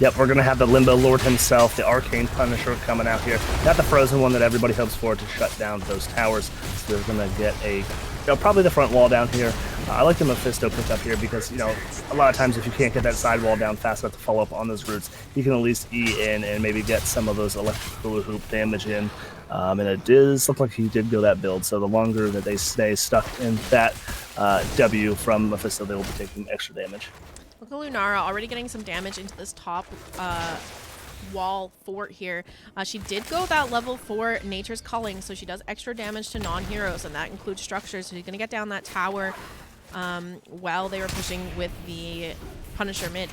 Yep, we're going to have the Limbo Lord himself, the Arcane Punisher coming out here. Got the Frozen one that everybody hopes for to shut down those towers. So they're going to get probably the front wall down here. I like the Mephisto pick up here because, a lot of times if you can't get that side wall down fast enough to follow up on those roots, you can at least E in and maybe get some of those electrical hoop damage in. And it does look like he did go that build, so the longer that they stay stuck in that W from Mephisto, they will be taking extra damage. Look at Lunara already getting some damage into this top wall fort here. She did go that level 4 Nature's Culling, so she does extra damage to non-heroes, and that includes structures. So she's going to get down that tower while they were pushing with the Punisher mid.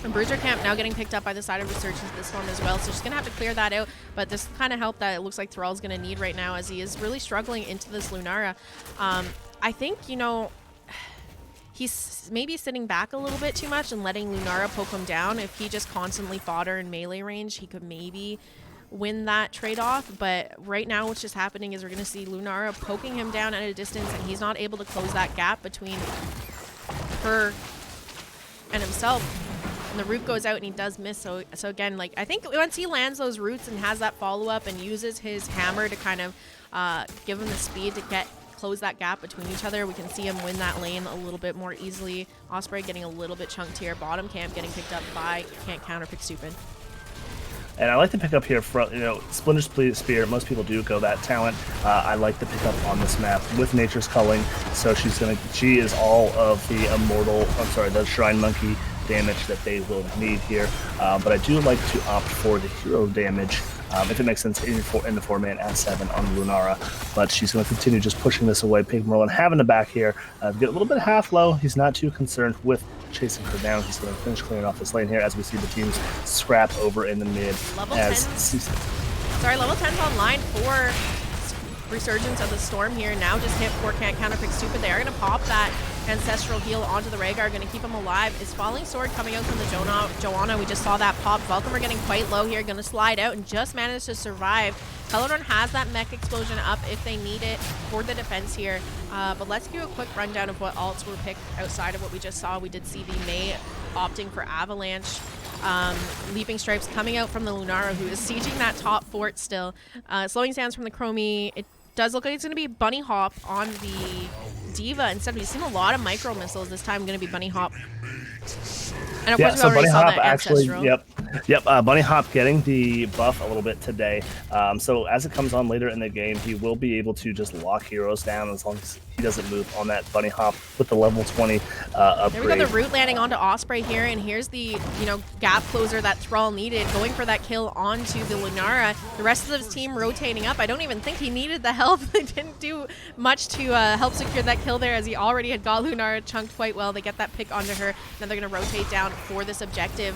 And Bruiser Camp now getting picked up by the side of Resurgence this storm as well, so she's going to have to clear that out. But this kind of help that it looks like Thrall's going to need right now, as he is really struggling into this Lunara. I think, he's maybe sitting back a little bit too much and letting Lunara poke him down. If he just constantly fought her in melee range, he could maybe win that trade-off. But right now what's just happening is we're going to see Lunara poking him down at a distance, and he's not able to close that gap between her and himself. And the root goes out and he does miss. So again, I think once he lands those roots and has that follow-up and uses his hammer to kind of give him the speed to close that gap between each other, we can see him win that lane a little bit more easily. Osprey getting a little bit chunked here. Bottom camp getting picked up by Can't Counterpick Stupid. And I like to pick up here from, Splinter Spear. Most people do go that talent. I like to pick up on this map with Nature's Culling. So she is all of the Shrine Monkey damage that they will need here. But I do like to opt for the hero damage, if it makes sense, in the 4-man at 7 on Lunara. But she's going to continue just pushing this away. Pig Merlin having the back here. Get a little bit half low. He's not too concerned with chasing her down. He's going to finish clearing off this lane here as we see the teams scrap over in the mid. Level 10's online for Resurgence of the Storm here. Now just hit for Can't Counterpick Stupid. They are going to pop that Ancestral Heal onto the Rhaegar, going to keep him alive. Is Falling Sword coming out from the Joanna? We just saw that pop. Velcrum are getting quite low here, going to slide out and just manage to survive. Peladon has that mech explosion up if they need it for the defense here. But let's do a quick rundown of what alts were picked outside of what we just saw. We did see the Mei opting for Avalanche. Leaping Stripes coming out from the Lunara, who is sieging that top fort still. Slowing Sands from the Chromie. It does look like it's going to be Bunny Hop on the Diva. Instead, we've seen a lot of micro missiles. This time going to be Bunny Hop. And of course, we already Bunny saw Hop that actually, Ancestral. Yep. Bunny Hop getting the buff a little bit today. So as it comes on later in the game, he will be able to just lock heroes down as long as he doesn't move on that Bunny Hop with the level 20 upgrade. There we go, the root landing onto Osprey here, and here's the gap closer that Thrall needed, going for that kill onto the Lunara. The rest of his team rotating up. I don't even think he needed the help. They didn't do much to help secure that kill there, as he already had got Lunara chunked quite well. They get that pick onto her. Now they're going to rotate down for this objective.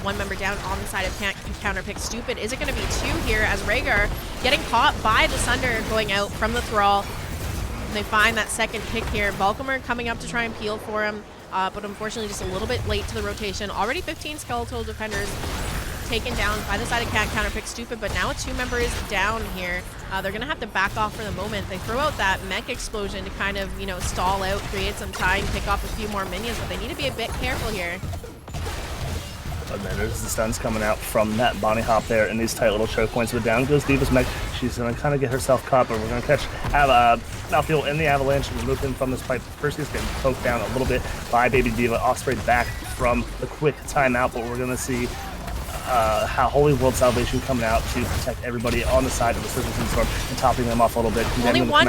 One member down on the side of Can't Counterpick Stupid. Is it going to be 2 here, as Rhaegar getting caught by the Sunder going out from the Thrall. And they find that second pick here. Vulcamer coming up to try and peel for him, but unfortunately just a little bit late to the rotation. Already 15 skeletal defenders taken down by the side of Can't Counterpick Stupid, but now with 2 members down here, they're going to have to back off for the moment. They throw out that mech explosion to kind of, stall out, create some time, pick off a few more minions, but they need to be a bit careful here. And then there's the stuns coming out from that Bonnie Hop there in these tight little choke points. But down goes Diva's mech. She's going to kind of get herself caught, but we're going to catch Malthael in the avalanche and remove him from this pipe. Perseus getting poked down a little bit by Baby Diva. Osprey back from the quick timeout, but we're going to see how Holy World Salvation coming out to protect everybody on the side of the Resurgence and Storm and topping them off a little bit. Only one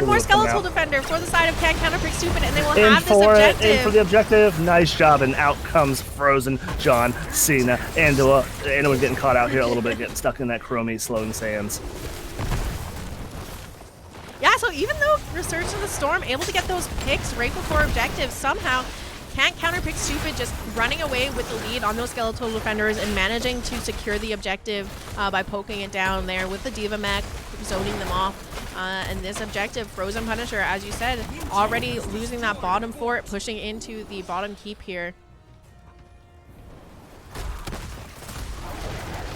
more skeletal defender for the side of Can't Counterpick Stupid, and they will have this objective. In for the objective. Nice job, and out comes Frozen, John Cena. Angela getting caught out here a little bit, getting stuck in that Chromie, Slowing Sands. Yeah, so even though Resurgence of the Storm able to get those picks right before objectives, somehow Can't Counterpick Stupid just running away with the lead on those skeletal defenders and managing to secure the objective by poking it down there with the Diva mech, zoning them off. And this objective, Frozen Punisher, as you said, already losing that bottom fort, pushing into the bottom keep here.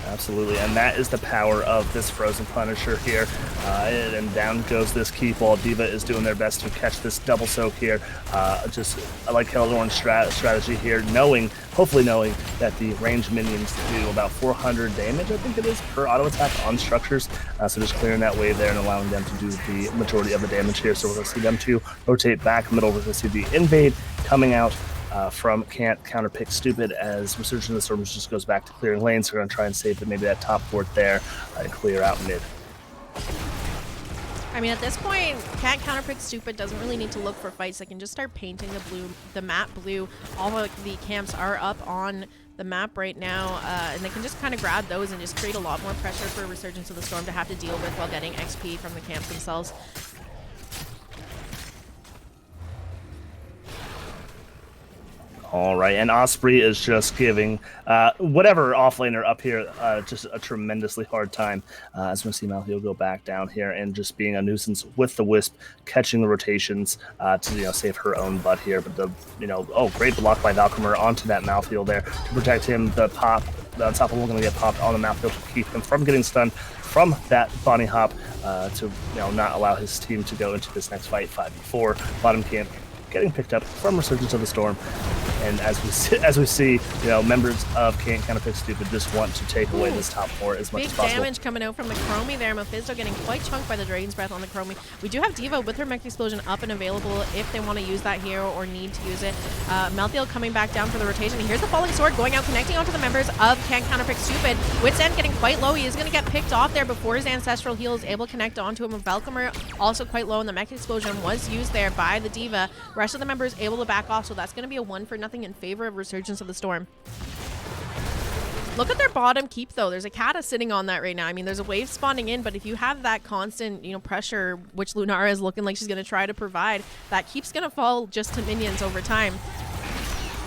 Absolutely, and that is the power of this Frozen Punisher here. And down goes this keep while D.Va is doing their best to catch this double soak here. I like Keldorn's strategy here, hopefully knowing that the ranged minions do about 400 damage, I think it is, per auto attack on structures. So just clearing that wave there and allowing them to do the majority of the damage here. So we're going to see them to rotate back middle. We're going to see the invade coming out from Can't Counterpick Stupid as Resurgence of the Storm just goes back to clearing lanes. So we're going to try and save maybe that top fort there and clear out mid. I mean, at this point, Can't Counterpick Stupid doesn't really need to look for fights. They can just start painting the map blue. All of the camps are up on the map right now, and they can just kind of grab those and just create a lot more pressure for Resurgence of the Storm to have to deal with while getting XP from the camps themselves. All right, and Osprey is just giving whatever offlaner up here just a tremendously hard time. As we see Malthael go back down here and just being a nuisance with the Wisp, catching the rotations to save her own butt here. But great block by Valkymer onto that Malthael there to protect him. The pop, the top of one going to get popped on the Malthael to keep him from getting stunned from that bunny hop to not allow his team to go into this next fight 5v4. Bottom camp getting picked up from Resurgence of the Storm. And as we see, members of Can't Counterpick Stupid just want to take away this top four as much as possible. Big damage coming out from the Chromie there. Mephisto getting quite chunked by the Dragon's Breath on the Chromie. We do have D.Va with her Mech Explosion up and available if they want to use that here or need to use it. Malthael coming back down for the rotation. Here's the Falling Sword going out, connecting onto the members of Can't Counterpick Stupid. Wit's End getting quite low. He is going to get picked off there before his Ancestral Heal is able to connect onto him. Velcomer also quite low, and the Mech Explosion was used there by the D.Va. The rest of the members able to back off, so that's going to be a 1-0 in favor of Resurgence of the Storm. Look at their bottom keep, though. There's a Kata sitting on that right now. I mean, there's a wave spawning in, but if you have that constant, pressure, which Lunara is looking like she's going to try to provide, that keep's going to fall just to minions over time.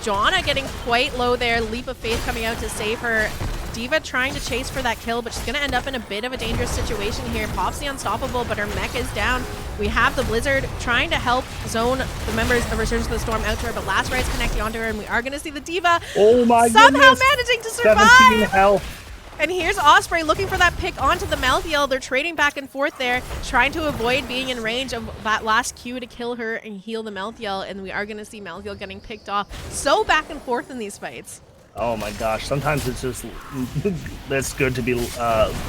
Joanna getting quite low there. Leap of Faith coming out to save her. D.Va trying to chase for that kill, but she's going to end up in a bit of a dangerous situation here. Pops the Unstoppable, but her mech is down. We have the Blizzard trying to help zone the members of Resurgence of the Storm out to her, but Last Right's connecting onto her, and we are going to see the D.Va somehow managing to survive. 17 health. And here's Osprey looking for that pick onto the Malthael. They're trading back and forth there, trying to avoid being in range of that last Q to kill her and heal the Malthael, and we are going to see Malthael getting picked off. So back and forth in these fights. Oh my gosh, sometimes it's just, that's good to be,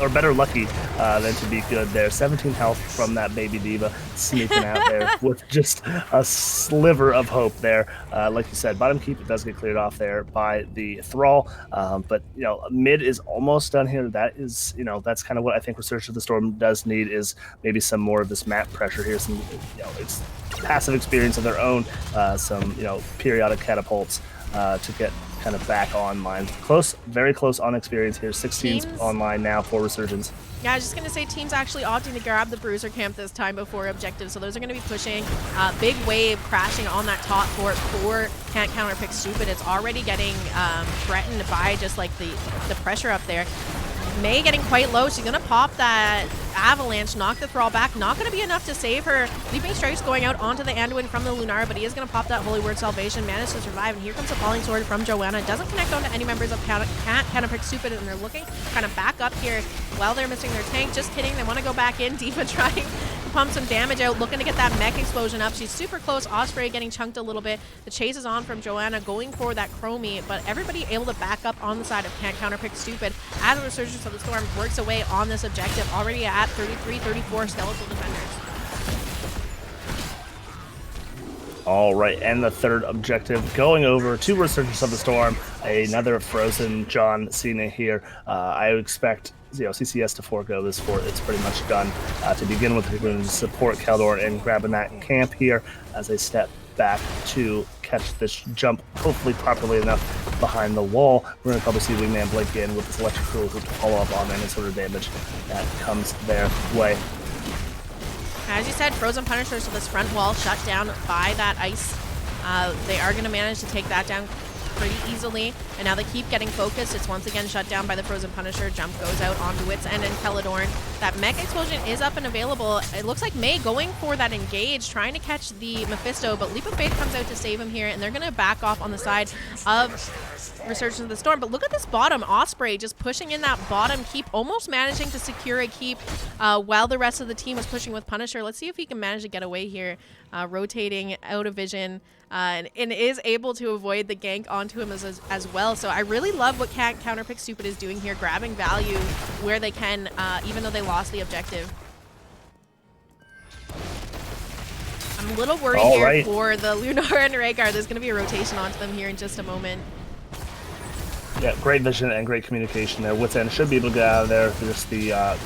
or better lucky than to be good there. 17 health from that baby D.Va sneaking out there with just a sliver of hope there. Like you said, bottom keep, it does get cleared off there by the Thrall, but, mid is almost done here. That is, that's kind of what I think Resurgence of the Storm does need, is maybe some more of this map pressure here, some, it's passive experience of their own, some, periodic catapults to get kind of back online. Close, very close on experience here. 16 online now for Resurgence. Yeah, I was just going to say teams actually opting to grab the Bruiser camp this time before objective, so those are going to be pushing. Big wave crashing on that top fort for Can't Counterpick Stupid. It's already getting threatened by just like the pressure up there. May getting quite low. She's going to pop that Avalanche, knock the Thrall back. Not going to be enough to save her. Leaping Strikes going out onto the Anduin from the Lunara, but he is going to pop that Holy Word Salvation. Managed to survive, and here comes a Falling Sword from Joanna. Doesn't connect onto any members of Can't Counterpick Stupid, and they're looking kind of back up here while they're missing their tank. Just kidding. They want to go back in. D.Va trying to pump some damage out, looking to get that Mech Explosion up. She's super close. Osprey getting chunked a little bit. The chase is on from Joanna, going for that Chromie, but everybody able to back up on the side of Can't Counterpick Stupid as the Resurgence of the Storm works away on this objective, already at 33-34 skeletal defenders. All right, and the third objective going over to Resurgence of the Storm. Another Frozen John Cena here. I would expect CCS to forego this fort. It's pretty much done. To begin with, we're going to support Keldor and grabbing that camp here as they step back to catch this jump, hopefully properly enough behind the wall. We're going to probably see Wingman blink in with this electric hoop to follow up on any sort of damage that comes their way. As you said, Frozen Punisher, so this front wall shut down by that ice. They are going to manage to take that down pretty easily. And now they keep getting focused. It's once again shut down by the Frozen Punisher. Jump goes out onto Wit's End and Peladorn. That Mech Explosion is up and available. It looks like May going for that engage, trying to catch the Mephisto, but Leap of Faith comes out to save him here, and they're going to back off on the side of Resurgence of the Storm. But look at this bottom. Osprey just pushing in that bottom keep, almost managing to secure a keep while the rest of the team was pushing with Punisher. Let's see if he can manage to get away here, rotating out of vision, and is able to avoid the gank onto him as well. So I really love what Counterpick Stupid is doing here, grabbing value where they can, even though they lost the objective. I'm a little worried here for the Lunar and Rhaegar. There's going to be a rotation onto them here in just a moment. Yeah, great vision and great communication there. Wit's End should be able to get out of there. Just the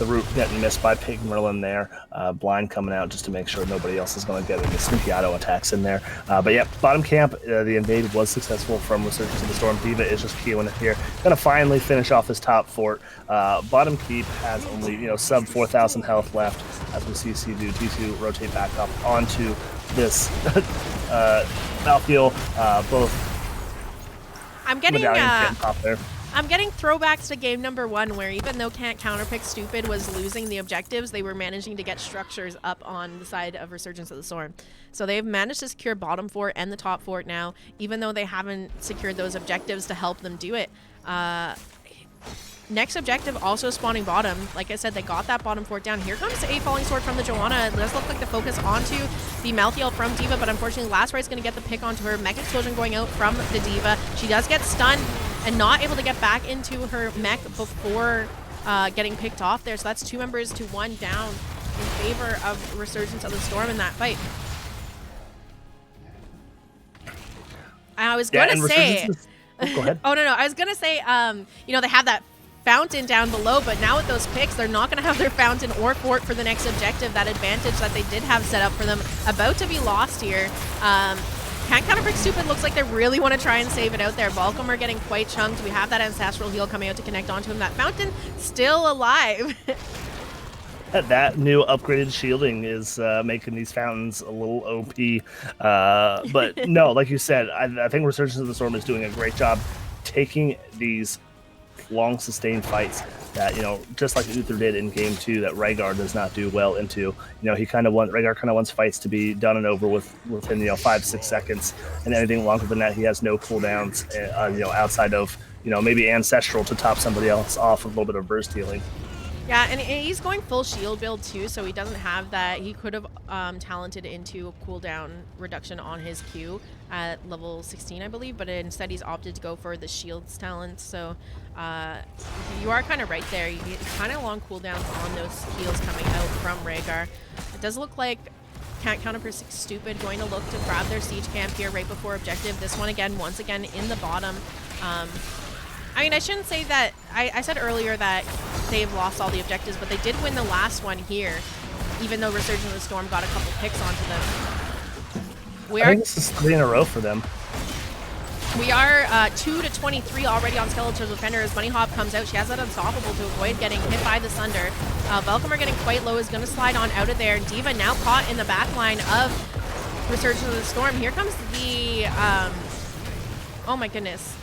root getting missed by Pig Merlin there. Blind coming out just to make sure nobody else is going to get any sneaky auto attacks in there. But yeah, bottom camp, the invade was successful from Resurgence of the Storm. D.Va is just queuing it here. Going to finally finish off this top fort. Bottom keep has only, sub 4,000 health left as we see C2 T2 rotate back up onto this Malthael. Both I'm getting throwbacks to game number 1, where even though Counterpick Stupid was losing the objectives, they were managing to get structures up on the side of Resurgence of the Storm. So they've managed to secure bottom fort and the top fort now, even though they haven't secured those objectives to help them do it. Next objective also spawning bottom. Like I said, they got that bottom fort down. Here comes a falling sword from the Joanna. It does look like the focus onto the Malthael from D.Va, but unfortunately Last Right's going to get the pick onto her. Mech Explosion going out from the D.Va. She does get stunned and not able to get back into her mech before getting picked off there. So that's 2 members to 1 down in favor of Resurgence of the Storm in that fight. I was going to say... Oh, go ahead. Oh, no. I was going to say, they have that fountain down below, but now with those picks, they're not going to have their fountain or fort for the next objective. That advantage that they did have set up for them about to be lost here. Counterpick Stupid looks like they really want to try and save it out there. Volcom are getting quite chunked. We have that Ancestral Heal coming out to connect onto him. That fountain still alive. That new upgraded shielding is making these fountains a little OP. But no, like you said, I think Resurgence of the Storm is doing a great job taking these long sustained fights that, just like Uther did in game 2, that Rhaegar does not do well into. Rhaegar kind of wants fights to be done and over within 5-6 seconds, and anything longer than that, he has no cooldowns. Outside of maybe Ancestral to top somebody else off with a little bit of burst healing. Yeah, and he's going full shield build too, so he doesn't have that. He could have talented into a cooldown reduction on his Q at level 16, I believe, but instead he's opted to go for the shields talent. So you are kind of right there. You get kind of long cooldowns on those heals coming out from Rhaegar. It does look like Counterpick Stupid going to look to grab their siege camp here right before objective. This one once again in the bottom. I shouldn't say that. I said earlier that they've lost all the objectives, but they did win the last one here, even though Resurgence of the Storm got a couple picks onto them. I think this is 3 in a row for them. We are 2-23 already on Skeletal Defender as Bunny Hop comes out. She has that Unstoppable to avoid getting hit by the Sunder. Velcom are getting quite low, is going to slide on out of there. D.Va now caught in the back line of Resurgence of the Storm. Here comes the... oh my goodness.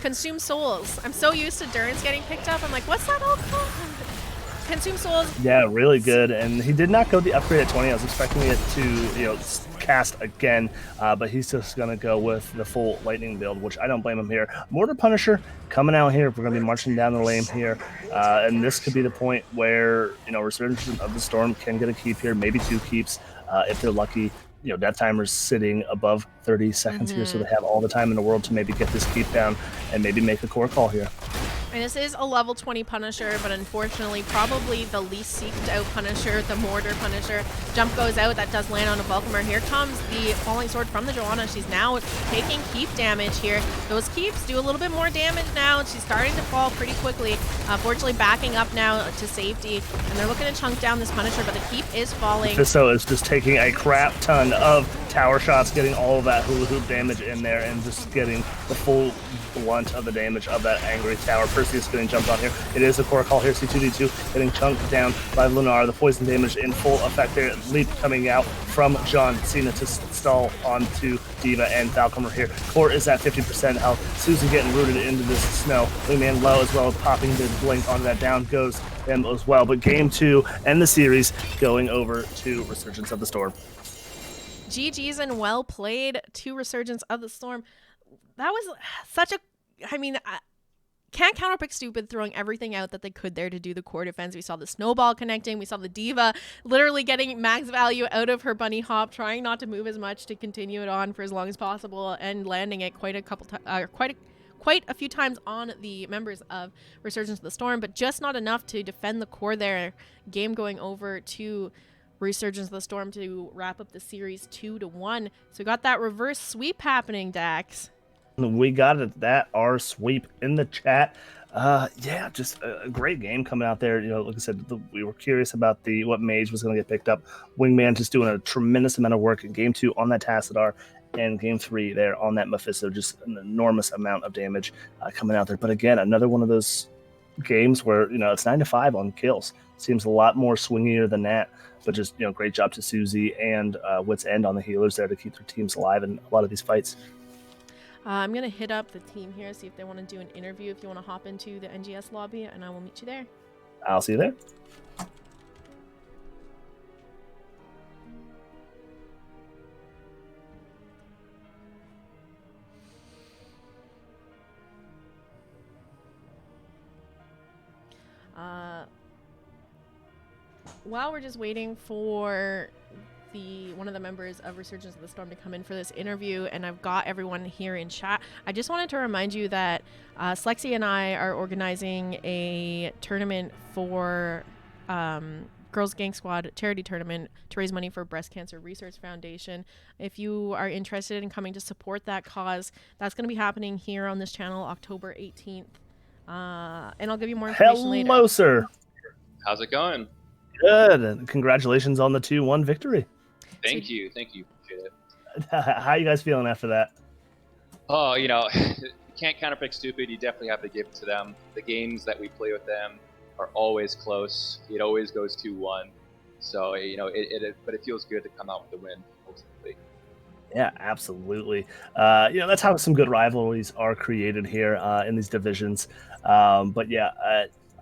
Consume Souls. I'm so used to Durance getting picked up. I'm like, what's that all called? Consume Souls. Yeah, really good. And he did not go the upgrade at 20. I was expecting it to, cast again, but he's just going to go with the full lightning build, which I don't blame him here. Mortar Punisher coming out here. We're going to be marching down the lane here. And this could be the point where, Resurgence of the Storm can get a keep here, maybe 2 keeps if they're lucky. Death timer's sitting above 30 seconds here, so they have all the time in the world to maybe get this keep down and maybe make a core call here. And this is a level 20 Punisher, but unfortunately probably the least seeked out Punisher, the Mortar Punisher. Jump goes out, that does land on a Velcomer. Here comes the Falling Sword from the Joanna. She's now taking keep damage here. Those keeps do a little bit more damage now, and she's starting to fall pretty quickly. Fortunately backing up now to safety, and they're looking to chunk down this Punisher, but the keep is falling. Mephisto is just taking a crap ton of tower shots, getting all of that hula hoop damage in there, and just getting the full blunt of the damage of that Angry Tower. Perseus getting jumped on here. It is a core call here. C2D2 getting chunked down by Lunar. The poison damage in full effect there. Leap coming out from John Cena to stall onto D.Va and Falconer here. Core is at 50% health. Susan getting rooted into this snow. Wingman low as well, popping the blink on that. Down goes them as well. But game 2 and the series going over to Resurgence of the Storm. GG's and well played to Resurgence of the Storm. That was such a, I mean, can't counterpick stupid, throwing everything out that they could there to do the core defense. We saw the snowball connecting. We saw the D.Va literally getting max value out of her bunny hop, trying not to move as much to continue it on for as long as possible, and landing it quite a few times on the members of Resurgence of the Storm, but just not enough to defend the core there. Game going over to Resurgence of the Storm to wrap up the series 2-1. So we got that reverse sweep happening, Dax. We got it. That our sweep in the chat. Yeah, just a great game coming out there. You know, like I said, we were curious about what mage was going to get picked up. Wingman just doing a tremendous amount of work in game 2 on that Tassadar, and game 3 there on that Mephisto. Just an enormous amount of damage coming out there. But again, another one of those games where, you know, it's 9-5 on kills. Seems a lot more swingier than that. But just, you know, great job to Susie and Wits End on the healers there to keep their teams alive in a lot of these fights. I'm going to hit up the team here, see if they want to do an interview, if you want to hop into the NGS lobby, and I will meet you there. I'll see you there. While we're just waiting for one of the members of Resurgence of the Storm to come in for this interview, and I've got everyone here in chat, I just wanted to remind you that Slexi and I are organizing a tournament for Girls Gang Squad charity tournament to raise money for Breast Cancer Research Foundation. If you are interested in coming to support that cause, that's going to be happening here on this channel October 18th. And I'll give you more information later. Hello, sir. How's it going? Good. And congratulations on the 2-1 victory. Thank you. Appreciate it. How you guys feeling after that? Oh, you know, you can't counterpick stupid. You definitely have to give it to them. The games that we play with them are always close. It always goes 2-1. So, you know, but it feels good to come out with the win, ultimately. Yeah, absolutely. You know, that's how some good rivalries are created here in these divisions. But yeah,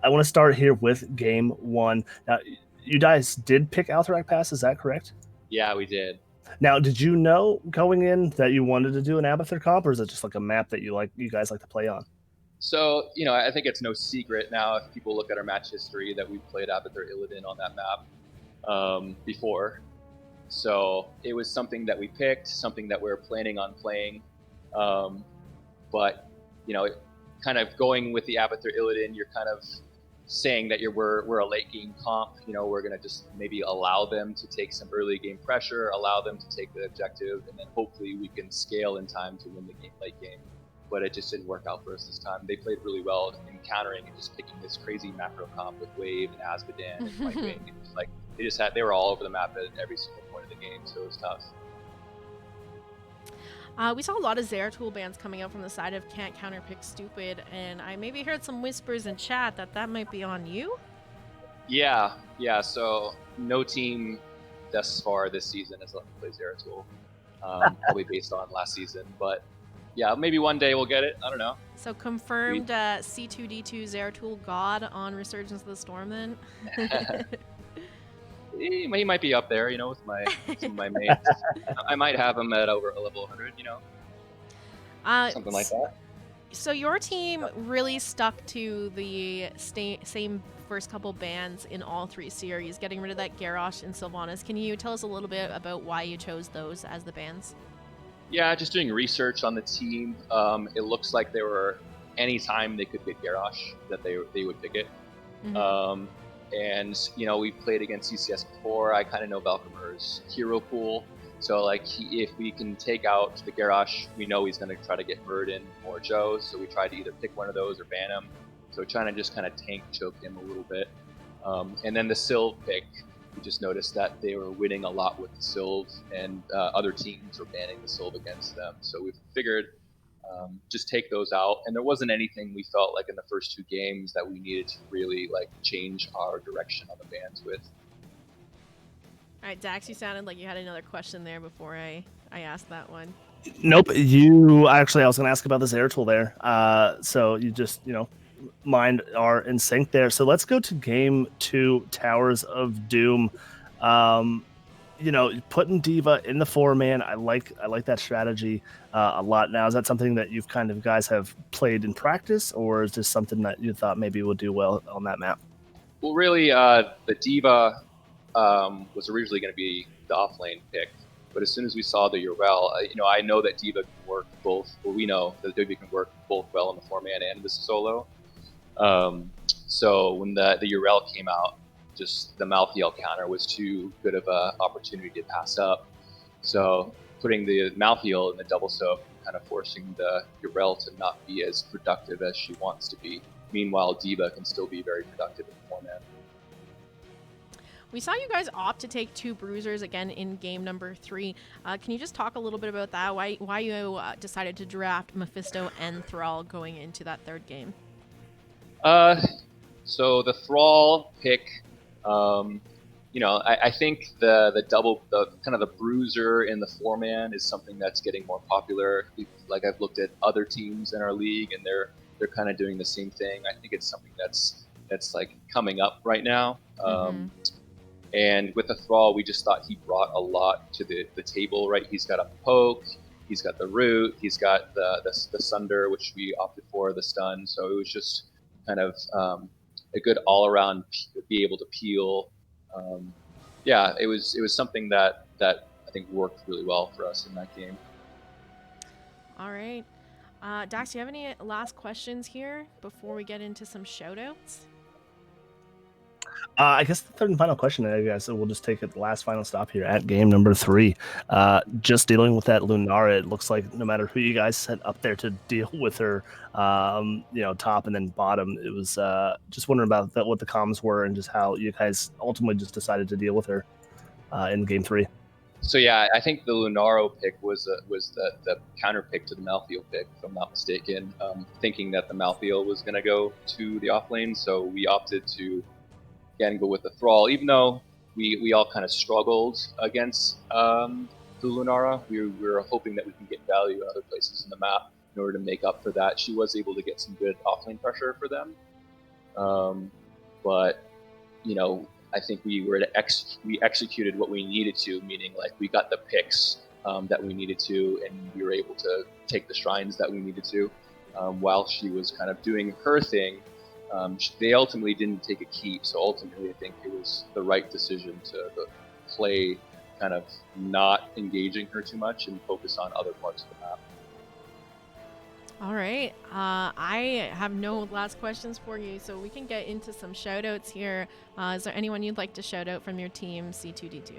I want to start here with game 1. Now, you guys did pick Alterac Pass, is that correct? Yeah, we did. Now, did you know going in that you wanted to do an Abathur comp, or is it just like a map that you guys like to play on? So, you know, I think it's no secret now if people look at our match history that we've played Abathur Illidan on that map before. So it was something that we picked, something that we were planning on playing. But, you know, kind of going with the Abathur Illidan, you're kind of saying that we're a late game comp. You know, we're going to just maybe allow them to take some early game pressure, allow them to take the objective, and then hopefully we can scale in time to win the late game. But it just didn't work out for us this time. They played really well in countering and just picking this crazy macro comp with Wave and Azmodan and Whitewing. They were all over the map at every single point of the game, so it was tough. We saw a lot of Zeratul bans coming out from the side of Can't Counterpick Stupid, and I maybe heard some whispers in chat that might be on you? Yeah, so no team thus far this season has let me play Zeratul, probably based on last season, but yeah, maybe one day we'll get it, I don't know. So confirmed C2D2 Zeratul God on Resurgence of the Storm then? He might be up there, you know, with some of my mates. I might have him at over a level 100, you know, something like that. So your team really stuck to the same first couple bans in all 3 series, getting rid of that Garrosh and Sylvanas. Can you tell us a little bit about why you chose those as the bans? Yeah, just doing research on the team. It looks like there were any time they could get Garrosh that they would pick it. Mm-hmm. And, you know, we played against CCS before. I kind of know Valkymer's hero pool. So, like, if we can take out the Garrosh, we know he's going to try to get Verdin or Joe. So we tried to either pick one of those or ban him. So trying to just kind of tank choke him a little bit. And then the Sylv pick, we just noticed that they were winning a lot with the Sylv, and other teams were banning the Sylv against them. So we figured just take those out. And there wasn't anything we felt like in the first 2 games that we needed to really like change our direction on the bans with. All right, Dax, you sounded like you had another question there before I asked that one. Nope. I was going to ask about this air tool there. So you just, mind are in sync there. So let's go to game 2, Towers of Doom. Putting Diva in the 4-man, I like that strategy a lot. Now, is that something that you've kind of guys have played in practice, or is this something that you thought maybe would do well on that map? Well, really, the Diva was originally going to be the offlane pick, but as soon as we saw the Urel, I know that Diva can work both. Well, we know that Diva can work both well in the 4-man and the solo. So when the Urel came out, just the Malthael counter was too good of an opportunity to pass up. So putting the Malthael in the double soak, kind of forcing the Urel to not be as productive as she wants to be. Meanwhile, Diva can still be very productive in the 4-man. We saw you guys opt to take 2 bruisers again in game number 3. Can you just talk a little bit about that? Why you decided to draft Mephisto and Thrall going into that 3rd game? So the Thrall pick, I think the kind of the bruiser in the 4-man is something that's getting more popular. Like I've looked at other teams in our league, and they're kind of doing the same thing. I think it's something that's like coming up right now. And with the Thrall, we just thought he brought a lot to the table, right? He's got a poke, he's got the root, he's got the sunder, which we opted for, the stun. So it was just kind of a good all-around be able to peel. It was something that I think worked really well for us in that game. All right. Dax, do you have any last questions here before we get into some shoutouts? I guess the 3rd and final question, I guess, so we'll just take the last final stop here at game number 3. Just dealing with that Lunara, it looks like no matter who you guys set up there to deal with her, top and then bottom, it was just wondering about what the comms were and just how you guys ultimately just decided to deal with her in game 3. So yeah, I think the Lunaro pick was the counter pick to the Malthael pick, if I'm not mistaken, thinking that the Malthael was going to go to the offlane, so we opted to again go with the Thrall, even though we all kind of struggled against the Lunara. We were hoping that we can get value other places in the map in order to make up for that. She was able to get some good offlane pressure for them, but I think we executed what we needed to, meaning like we got the picks that we needed to, and we were able to take the shrines that we needed to while she was kind of doing her thing. They ultimately didn't take a keep, so ultimately I think it was the right decision to play kind of not engaging her too much and focus on other parts of the map. All right. I have no last questions for you, so we can get into some shout-outs here. Is there anyone you'd like to shout out from your team, C2D2?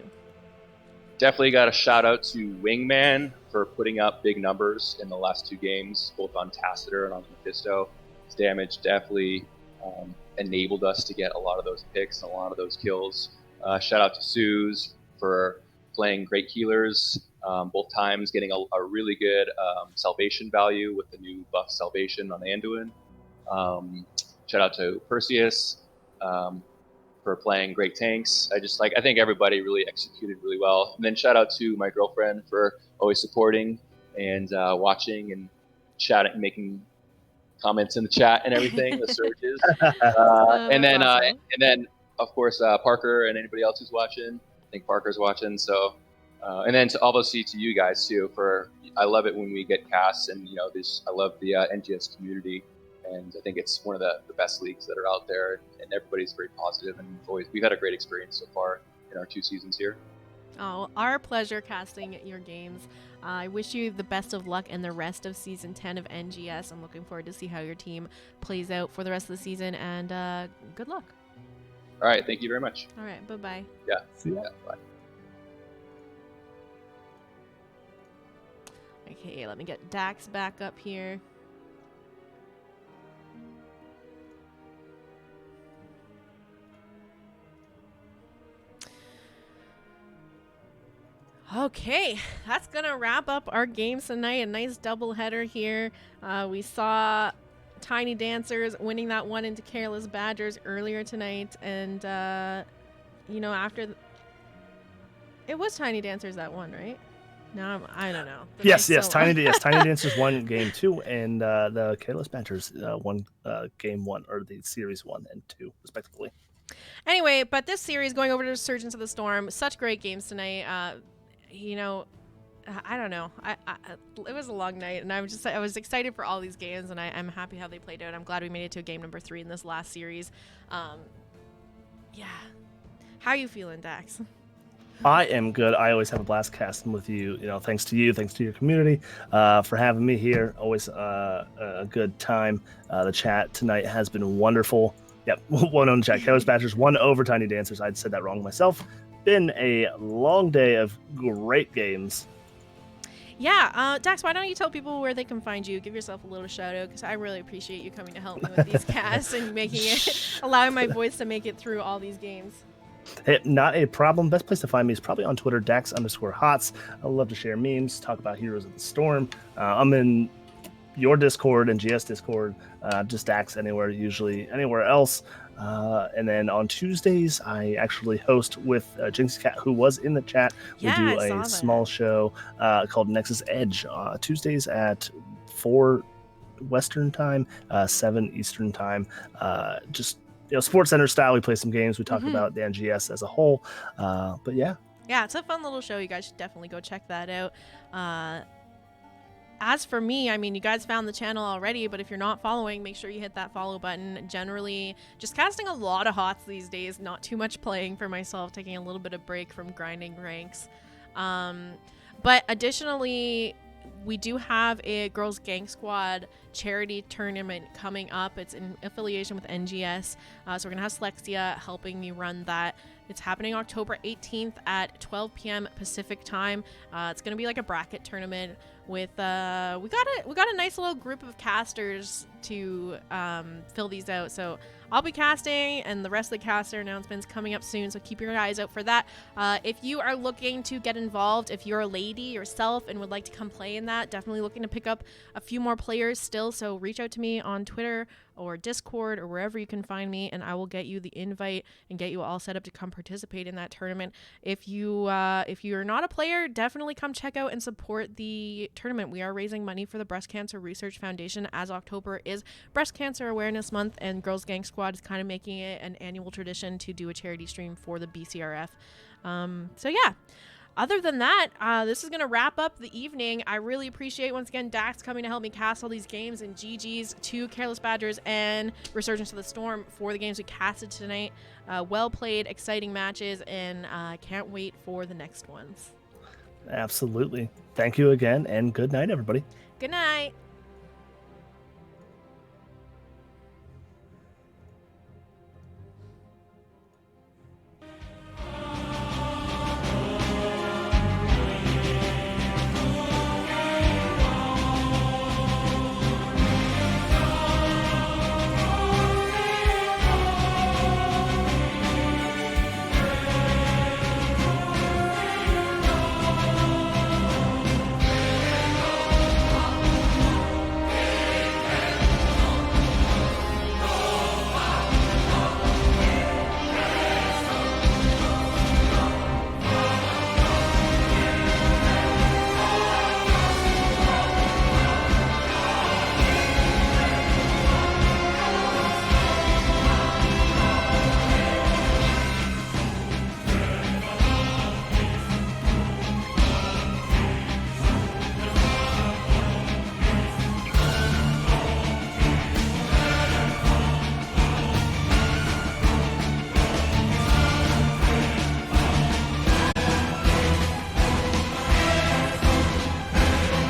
Definitely got a shout out to Wingman for putting up big numbers in the last 2 games, both on Tacitor and on Mephisto. His damage definitely enabled us to get a lot of those picks and a lot of those kills. Shout out to Suze for playing great healers both times, getting a really good salvation value with the new buff salvation on Anduin. Shout out to Perseus for playing great tanks. I think everybody really executed really well. And then shout out to my girlfriend for always supporting and watching and chatting, making comments in the chat and everything, the surges. And then of course Parker and anybody else who's watching. I think Parker's watching. So and then obviously to you guys too. I love it when we get casts, and I love the NGS community, and I think it's one of the best leagues that are out there, and everybody's very positive, and we've had a great experience so far in our 2 seasons here. Oh, our pleasure casting your games. I wish you the best of luck in the rest of Season 10 of NGS. I'm looking forward to see how your team plays out for the rest of the season, and good luck. All right, thank you very much. All right, bye-bye. Yeah, See ya. Yeah, bye. Okay, let me get Dax back up here. Okay, that's gonna wrap up our games tonight. A nice doubleheader here. We saw Tiny Dancers winning that one into Careless Badgers earlier tonight, and after it was Tiny Dancers that won, right? No, I don't know. Yes, Tiny Dancers won game 2, and the Careless Badgers won game 1, or the series 1 and 2, respectively. Anyway, but this series going over to Resurgence of the Storm, such great games tonight. I don't know. It was a long night, and I was excited for all these games, and I'm happy how they played out. I'm glad we made it to game number 3 in this last series. Yeah. How are you feeling, Dax? I am good. I always have a blast casting with you. Thanks to you, thanks to your community for having me here. Always a good time. The chat tonight has been wonderful. Yep, 1 on the chat. Careless Badgers 1 over Tiny Dancers. I'd said that wrong myself. Been a long day of great games. Yeah, Dax, why don't you tell people where they can find you? Give yourself a little shout out, because I really appreciate you coming to help me with these casts and allowing my voice to make it through all these games. Hey, not a problem. Best place to find me is probably on Twitter, Dax_Hots. I love to share memes, talk about Heroes of the Storm. I'm in your Discord, NGS Discord, just Dax usually anywhere else. And then on Tuesdays, I actually host with Jinx Cat, who was in the chat. We do a small show called Nexus Edge, Tuesdays at 4 Western time, 7 Eastern time. Just Sports Center style. We play some games. We talk about the NGS as a whole. But yeah, it's a fun little show. You guys should definitely go check that out. As for me, you guys found the channel already, but if you're not following, make sure you hit that follow button. Generally, just casting a lot of HOTS these days, not too much playing for myself, taking a little bit of break from grinding ranks. But additionally, we do have a Girls Gang Squad charity tournament coming up. It's in affiliation with NGS. So we're going to have Slexia helping me run that. It's happening October 18th at 12 p.m. Pacific time. It's going to be like a bracket tournament with we got a nice little group of casters to fill these out. So I'll be casting, and the rest of the caster announcements coming up soon, so keep your eyes out for that. If you are looking to get involved, if you're a lady yourself and would like to come play in that, definitely looking to pick up a few more players still, so reach out to me on Twitter or Discord or wherever you can find me, and I will get you the invite and get you all set up to come participate in that tournament. If you're not a player, definitely come check out and support the tournament. We are raising money for the Breast Cancer Research Foundation, as October is Breast Cancer Awareness Month, and Girls Gang Squad is kind of making it an annual tradition to do a charity stream for the BCRF. So yeah. Other than that, this is going to wrap up the evening. I really appreciate, once again, Dax coming to help me cast all these games, and GG's to Careless Badgers and Resurgence of the Storm for the games we casted tonight. Well played, exciting matches, and can't wait for the next ones. Absolutely. Thank you again, and good night, everybody. Good night.